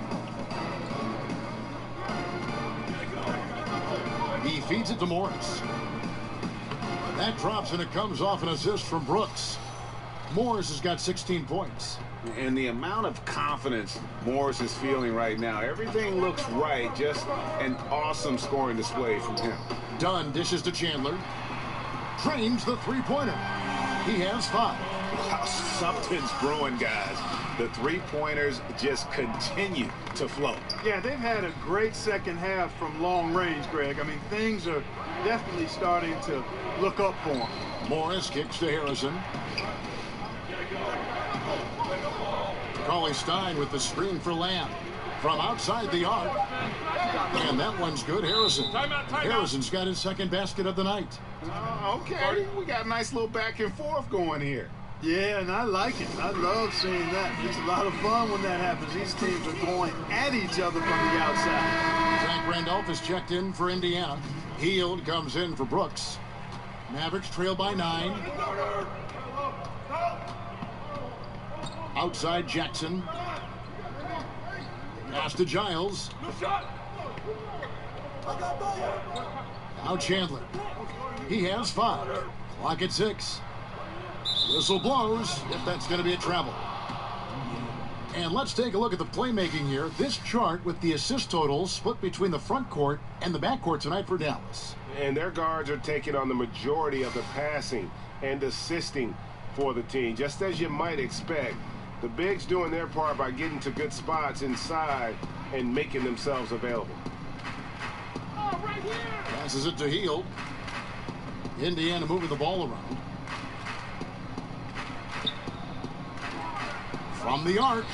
He feeds it to Morris. That drops, and it comes off an assist from Brooks. Morris has got 16 points. And the amount of confidence Morris is feeling right now, everything looks right. Just an awesome scoring display from him. Dunn dishes to Chandler. Drains the three-pointer. He has 5. Wow, something's brewing, guys. The three-pointers just continue to flow. Yeah, they've had a great second half from long range, Greg. I mean, things are definitely starting to look up for him. Morris kicks to Harrison. Cauley Stein with the screen for Lamb. From outside the arc. And that one's good. Harrison. Harrison's got his second basket of the night. Okay, we got a nice little back and forth going here. Yeah, and I like it. I love seeing that. It's a lot of fun when that happens. These teams are going at each other from the outside. Zach Randolph is checked in for Indiana. Hield comes in for Brooks. Mavericks trail by 9. Outside Jackson. Pass to Giles. Now Chandler. He has 5. Clock at 6. Whistle blows, if that's going to be a travel. And let's take a look at the playmaking here. This chart with the assist totals split between the front court and the back court tonight for Dallas. And their guards are taking on the majority of the passing and assisting for the team, just as you might expect. The bigs doing their part by getting to good spots inside and making themselves available. Passes it to Hield. Indiana moving the ball around. From the arc.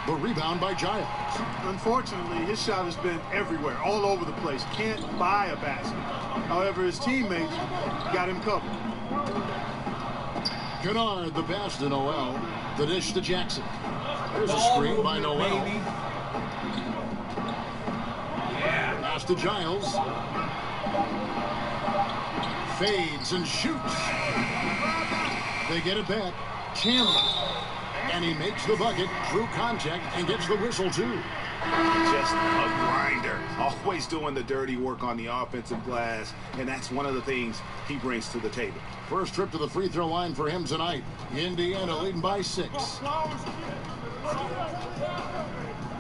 The rebound by Giles. Unfortunately, his shot has been everywhere, all over the place. Can't buy a basket. However, his teammates got him covered. Kennard, the pass to Noel. The dish to Jackson. There's a screen by Noel. Pass to Giles. Fades and shoots. They get it back. Chandler. And he makes the bucket through contact and gets the whistle, too. Just a grinder. Always doing the dirty work on the offensive glass, and that's one of the things he brings to the table. First trip to the free throw line for him tonight. Indiana leading by 6.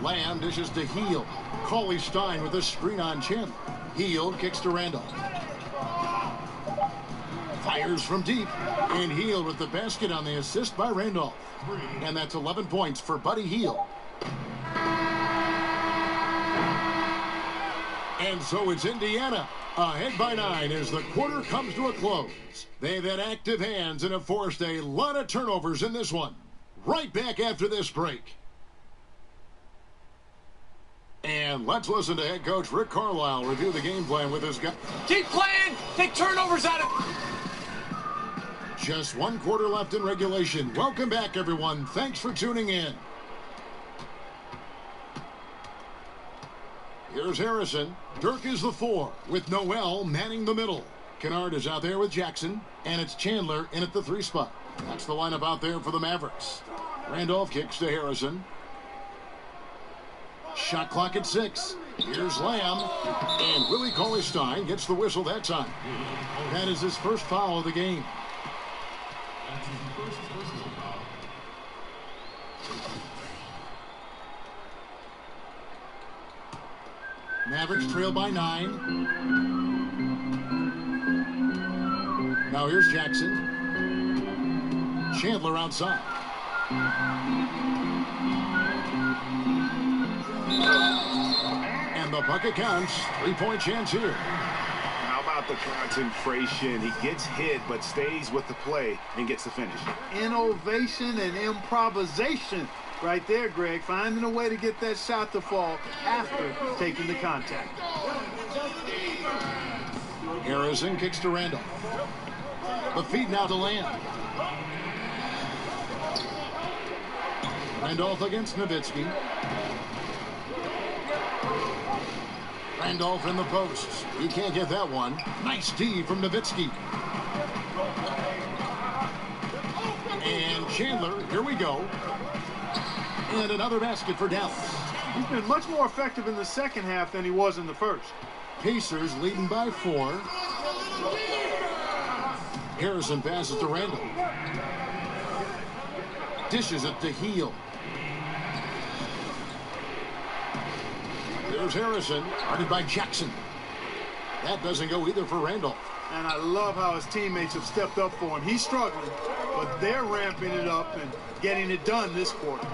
Lamb dishes to Heel. Cauley Stein with a screen on Chandler. Heel kicks to Randolph. Fires from deep. And Heel with the basket on the assist by Randolph. And that's 11 points for Buddy Heel. And so it's Indiana ahead by 9 as the quarter comes to a close. They've had active hands and have forced a lot of turnovers in this one. Right back after this break. And let's listen to head coach Rick Carlisle review the game plan with his guy. Keep playing. Take turnovers out of. Just one quarter left in regulation. Welcome back, everyone. Thanks for tuning in. Here's Harrison. Dirk is the 4, with Noel manning the middle. Kennard is out there with Jackson, and it's Chandler in at the 3 spot. That's the lineup out there for the Mavericks. Randolph kicks to Harrison. Shot clock at 6. Here's Lamb, and Willie Cauley-Stein gets the whistle that time. That is his first foul of the game. Mavericks trail by 9. Now here's Jackson. Chandler outside. And the bucket counts. 3-point chance here. How about the concentration? He gets hit but stays with the play and gets the finish. Innovation and improvisation right there, Greg. Finding a way to get that shot to fall after taking the contact. Harrison kicks to Randolph. The feed now to Lamb. Randolph against Nowitzki. Randolph in the posts. He can't get that one. Nice D from Nowitzki. And Chandler, here we go. And another basket for Dallas. He's been much more effective in the second half than he was in the first. Pacers leading by 4. Harrison passes to Randall. Dishes it to Heel. There's Harrison, guarded by Jackson. That doesn't go either for Randolph. And I love how his teammates have stepped up for him. He's struggling, but they're ramping it up and getting it done this quarter.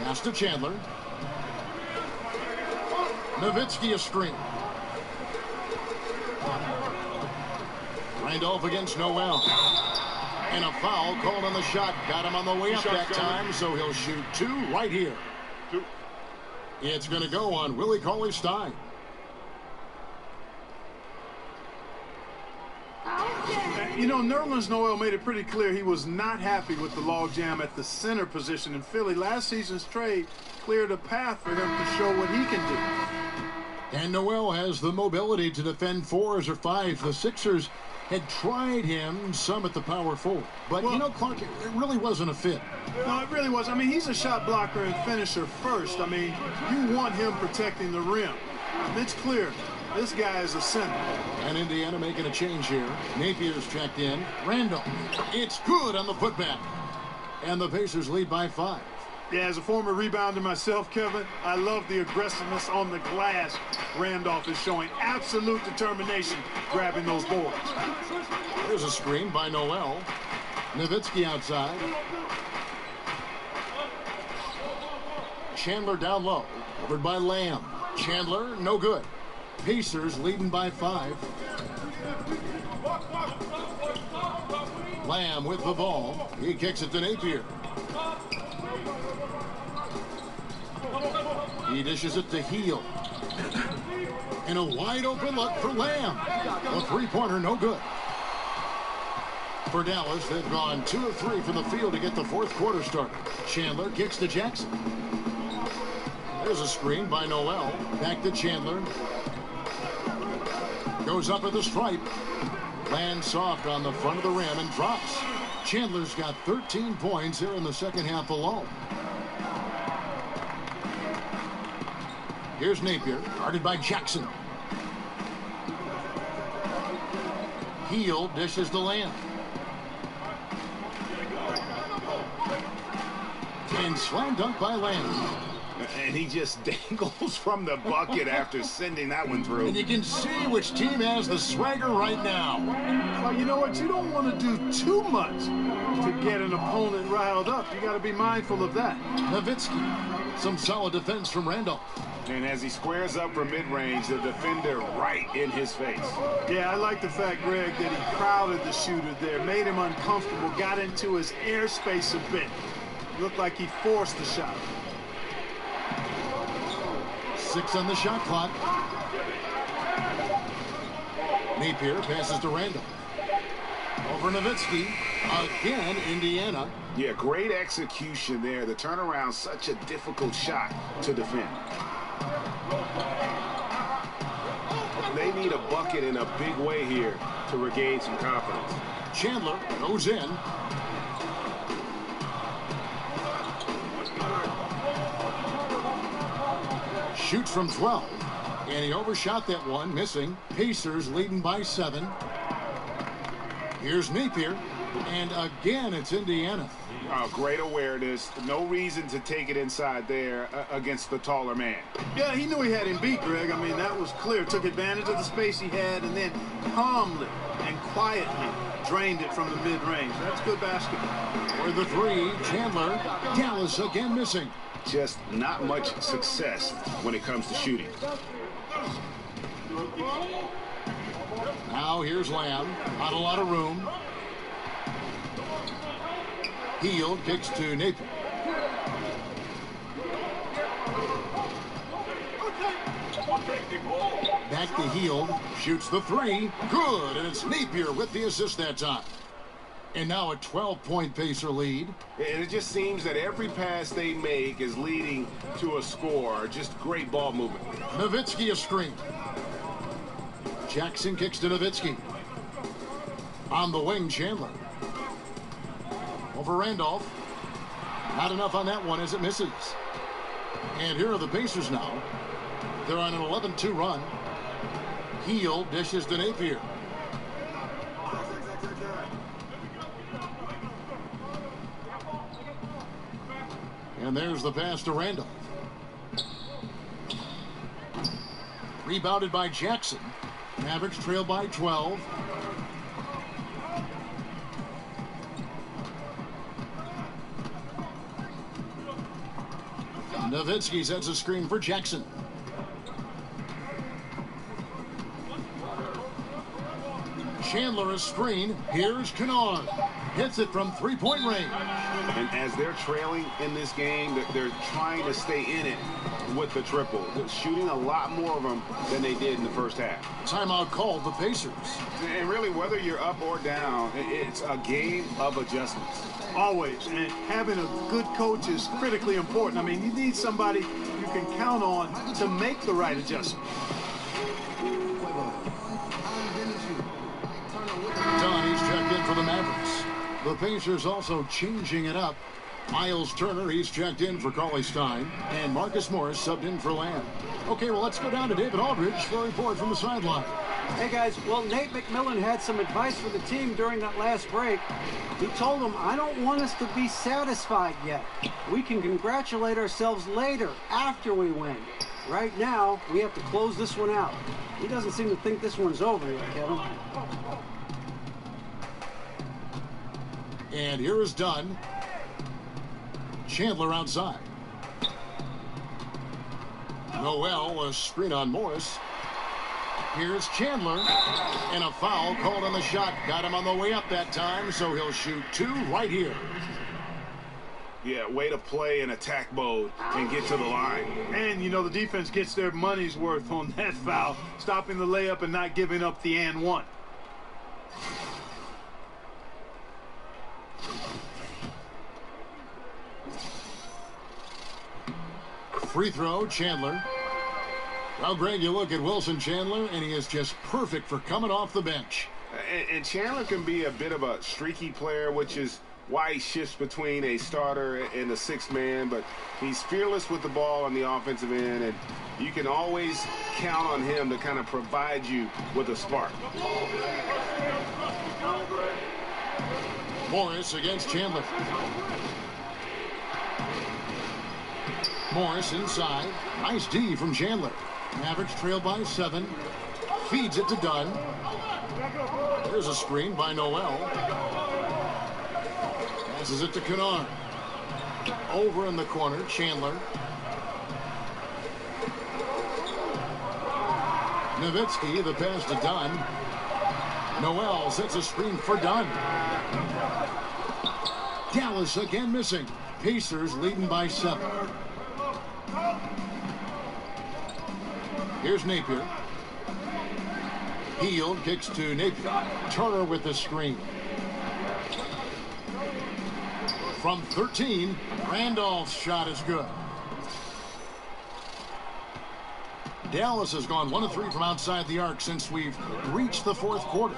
Pass to Chandler. Nowitzki a screen. Randolph against Noel. And a foul called on the shot. Got him on the way up that time, so he'll shoot 2 right here. It's going to go on Willie Cauley-Stein. You know, Nerlens Noel made it pretty clear he was not happy with the logjam at the center position in Philly. Last season's trade cleared a path for him to show what he can do. And Noel has the mobility to defend 4s or 5. The Sixers had tried him some at the power forward. But, well, you know, Clark, it really wasn't a fit. No, it really was. I mean, he's a shot blocker and finisher first. I mean, you want him protecting the rim. It's clear. This guy is a center. And Indiana making a change here. Napier's checked in. Randall. It's good on the putback. And the Pacers lead by 5. Yeah, as a former rebounder myself, Kevin, I love the aggressiveness on the glass. Randolph is showing absolute determination grabbing those boards. There's a screen by Noel. Nowitzki outside. Chandler down low. Covered by Lamb. Chandler, no good. Pacers leading by 5. Lamb with the ball. He kicks it to Napier. He dishes it to Heel. And a wide open look for Lamb. A three-pointer, no good. For Dallas, they've gone 2 of 3 from the field to get the fourth quarter started. Chandler kicks to Jackson. There's a screen by Noel. Back to Chandler. Goes up at the stripe. Lands soft on the front of the rim and drops. Chandler's got 13 points here in the second half alone. Here's Napier, guarded by Jackson. Heel dishes to Lamb. And slam dunk by Lamb. And he just dangles from the bucket after sending that one through. And you can see which team has the swagger right now. Well, you know what? You don't want to do too much to get an opponent riled up. You got to be mindful of that. Nowitzki, some solid defense from Randolph. And as he squares up from mid-range, the defender right in his face. Yeah, I like the fact, Greg, that he crowded the shooter there, made him uncomfortable, got into his airspace a bit. Looked like he forced the shot. 6 on the shot clock. Napier passes to Randolph. Over Nowitzki. Again, Indiana. Yeah, great execution there. The turnaround, such a difficult shot to defend. They need a bucket in a big way here to regain some confidence. Chandler goes in. Shoots from 12. And he overshot that one, missing. Pacers leading by 7. Here's Napier. And again, it's Indiana. Great awareness. No reason to take it inside there against the taller man. Yeah, he knew he had him beat, Greg. I mean, that was clear. Took advantage of the space he had and then calmly and quietly drained it from the mid-range. That's good basketball. For the 3, Chandler. Dallas again missing. Just not much success when it comes to shooting. Now here's Lamb. Not a lot of room. Heel kicks to Napier. Back to Heel. Shoots the 3. Good. And it's Napier with the assist that time. And now a 12-point Pacer lead. And it just seems that every pass they make is leading to a score. Just great ball movement. Nowitzki a screen. Jackson kicks to Nowitzki. On the wing, Chandler. Over Randolph. Not enough on that one as it misses. And here are the Pacers now. They're on an 11-2 run. Heel dishes to Napier. And there's the pass to Randolph. Rebounded by Jackson. Mavericks trail by 12. Nowitzki sets a screen for Jackson. Chandler a screen. Here's Kennard. Hits it from three-point range. And as they're trailing in this game, they're trying to stay in it with the triple. They're shooting a lot more of them than they did in the first half. Timeout called the Pacers. And really, whether you're up or down, it's a game of adjustments. Always. And having a good coach is critically important. I mean, you need somebody you can count on to make the right adjustment. Donnie's checked in for the Mavericks. The Pacers also changing it up. Miles Turner, he's checked in for Cauley Stein. And Marcus Morris subbed in for Lamb. Okay, well, let's go down to David Aldridge for a report from the sideline. Hey, guys. Well, Nate McMillan had some advice for the team during that last break. He told them, I don't want us to be satisfied yet. We can congratulate ourselves later, after we win. Right now, we have to close this one out. He doesn't seem to think this one's over yet, Kevin. And here is Dunn. Chandler outside. Noel, a screen on Morris. Here's Chandler. And a foul called on the shot. Got him on the way up that time, so he'll shoot 2 right here. Yeah, way to play in attack mode and get to the line. And, you know, the defense gets their money's worth on that foul, stopping the layup and not giving up the and one. Free throw, Chandler. Well, Greg, you look at Wilson Chandler, and he is just perfect for coming off the bench. And Chandler can be a bit of a streaky player, which is why he shifts between a starter and a sixth man, but he's fearless with the ball on the offensive end, and you can always count on him to kind of provide you with a spark. Morris against Chandler. Morris inside. Nice D from Chandler. Mavericks trail by 7. Feeds it to Dunn. There's a screen by Noel. Passes it to Kennard. Over in the corner, Chandler. Nowitzki, the pass to Dunn. Noel sets a screen for Dunn. Dallas again missing. Pacers leading by 7. Here's Napier. Hield kicks to Napier. Turner with the screen. From 13, Randolph's shot is good. Dallas has gone 1 of 3 from outside the arc since we've reached the 4th quarter.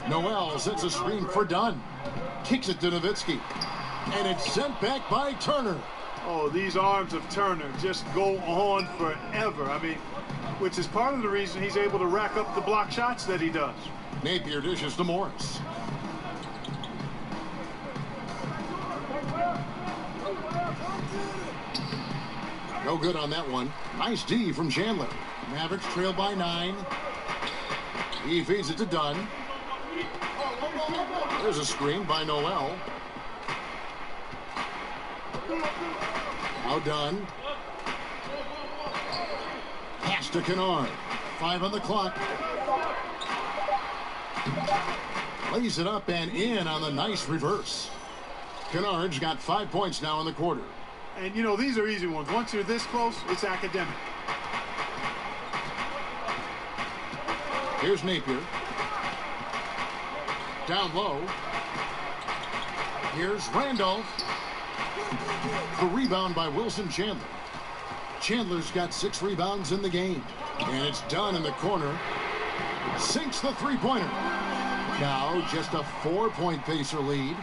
Noel sets a screen for Dunn. Kicks it to Nowitzki. And it's sent back by Turner. Oh, these arms of Turner just go on forever. I mean, which is part of the reason he's able to rack up the block shots that he does. Napier dishes to Morris. No good on that one. Nice D from Chandler. Mavericks trail by 9. He feeds it to Dunn. There's a screen by Noel. Now Dunn. Pass to Kennard. 5 on the clock. Lays it up and in on the nice reverse. Kennard's got 5 points now in the quarter. And, you know, these are easy ones. Once you're this close, it's academic. Here's Napier. Down low. Here's Randolph. The rebound by Wilson Chandler. Chandler's got 6 rebounds in the game. And it's Dunn in the corner. Sinks the three-pointer. Now just a 4-point Pacer lead.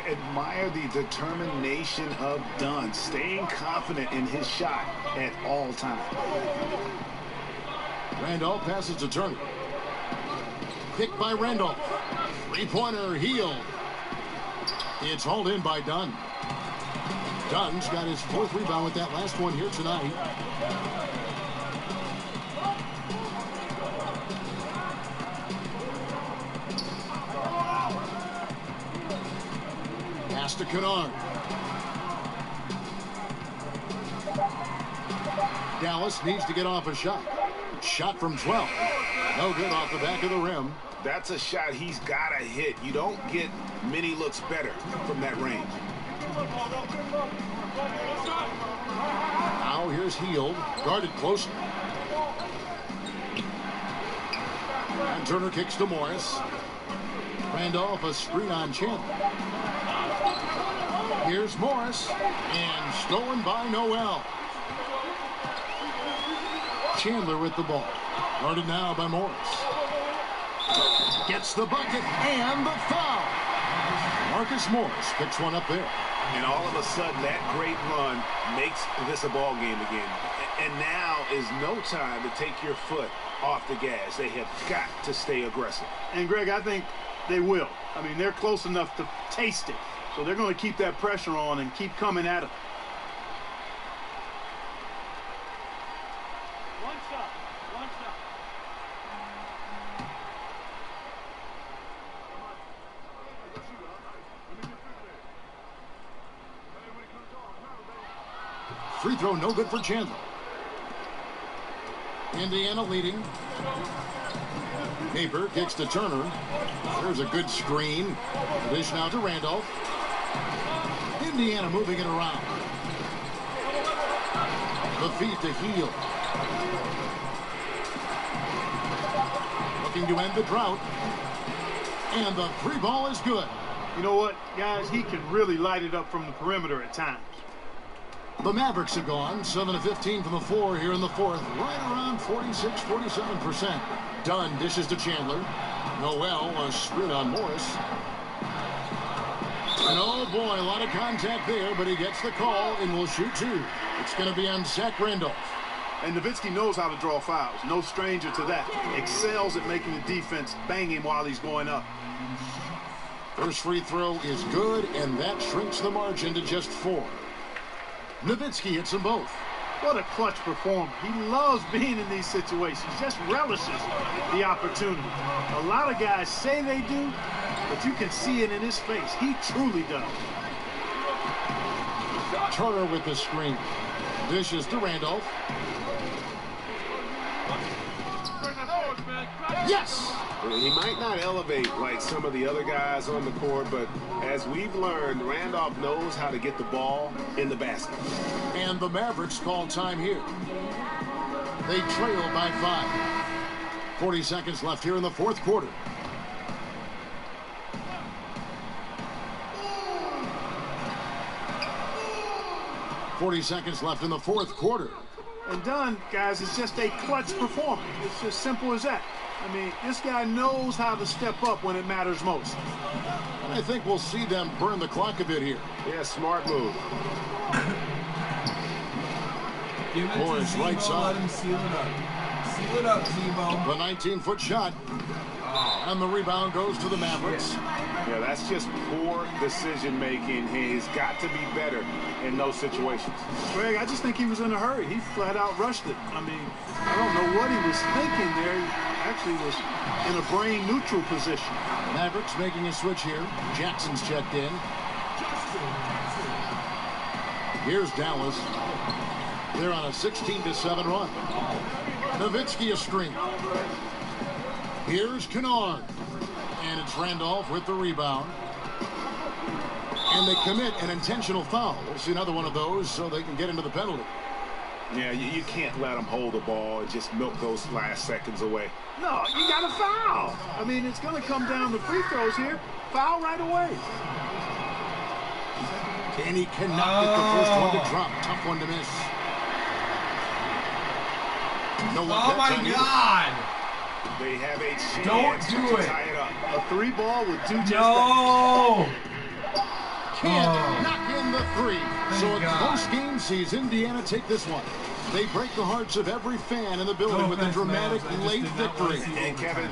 Admire the determination of Dunn, staying confident in his shot at all times. Randolph passes to Turner. Picked by Randolph. Three-pointer, Hield. It's hauled in by Dunn. Dunn's got his 4th rebound with that last one here tonight. Pass to Kennard. Dallas needs to get off a shot. Shot from 12. No good off the back of the rim. That's a shot he's got to hit. You don't get many looks better from that range. Now here's Hield, guarded closely. And Turner kicks to Morris. Randolph a screen on Chandler. Here's Morris, and stolen by Noel. Chandler with the ball. Guarded now by Morris. Gets the bucket and the foul. Marcus Morris picks one up there. And all of a sudden, that great run makes this a ball game again. And now is no time to take your foot off the gas. They have got to stay aggressive. And, Greg, I think they will. I mean, they're close enough to taste it. So they're going to keep that pressure on and keep coming at it. One shot. One shot. Free throw no good for Chandler. Indiana leading. Napier kicks to Turner. There's a good screen. Dish now to Randolph. Indiana moving it around. The feed to Heel. Looking to end the drought. And the three ball is good. You know what, guys? He can really light it up from the perimeter at times. The Mavericks have gone 7 of 15 from the floor here in the fourth. Right around 46-47%. Dunn dishes to Chandler. Noel, a sprint on Morris. And oh boy, a lot of contact there, but he gets the call and will shoot two. It's going to be on Zach Randolph. And Nowitzki knows how to draw fouls. No stranger to that. Excels at making the defense bang him while he's going up. First free throw is good, and that shrinks the margin to just 4. Nowitzki hits them both. What a clutch performer. He loves being in these situations. Just relishes the opportunity. A lot of guys say they do, but you can see it in his face. He truly does. Turner with the screen. Dishes to Randolph. Yes! He might not elevate like some of the other guys on the court, but as we've learned, Randolph knows how to get the ball in the basket. And the Mavericks call time here. They trail by 5. 40 seconds left here in the fourth quarter. .40 seconds left in the fourth quarter. And Dunn, guys, is just a clutch performer. It's as simple as that. I mean, this guy knows how to step up when it matters most. And I think we'll see them burn the clock a bit here. Yeah, smart move. Give it Morris to right Zebo, side. let him seal it up. Seal it up, Zebo. The 19-foot shot. And the rebound goes to the Mavericks. Yeah, that's just poor decision-making. He's got to be better in those situations. Greg, I just think he was in a hurry. He flat out rushed it. I mean, I don't know what he was thinking there. He actually was in a brain-neutral position. Mavericks making a switch here. Jackson's checked in. Here's Dallas. They're on a 16-7 run. Nowitzki a string. Here's Kennard. And it's Randolph with the rebound. And they commit an intentional foul. We'll see another one of those so they can get into the penalty. Yeah, you can't let them hold the ball and just milk those last seconds away. No, you got to foul. I mean, it's going to come down to free throws here. Foul right away. And he cannot get the first one to drop. Tough one to miss. No luck Oh, my God. They have a chance Don't do to it. tie it up. A three ball would do just No. Can't knock in the three. So a God. close game sees Indiana take this one. They break the hearts of every fan in the building No with a offense, dramatic Miles. I just late did not want to victory. see And Kevin,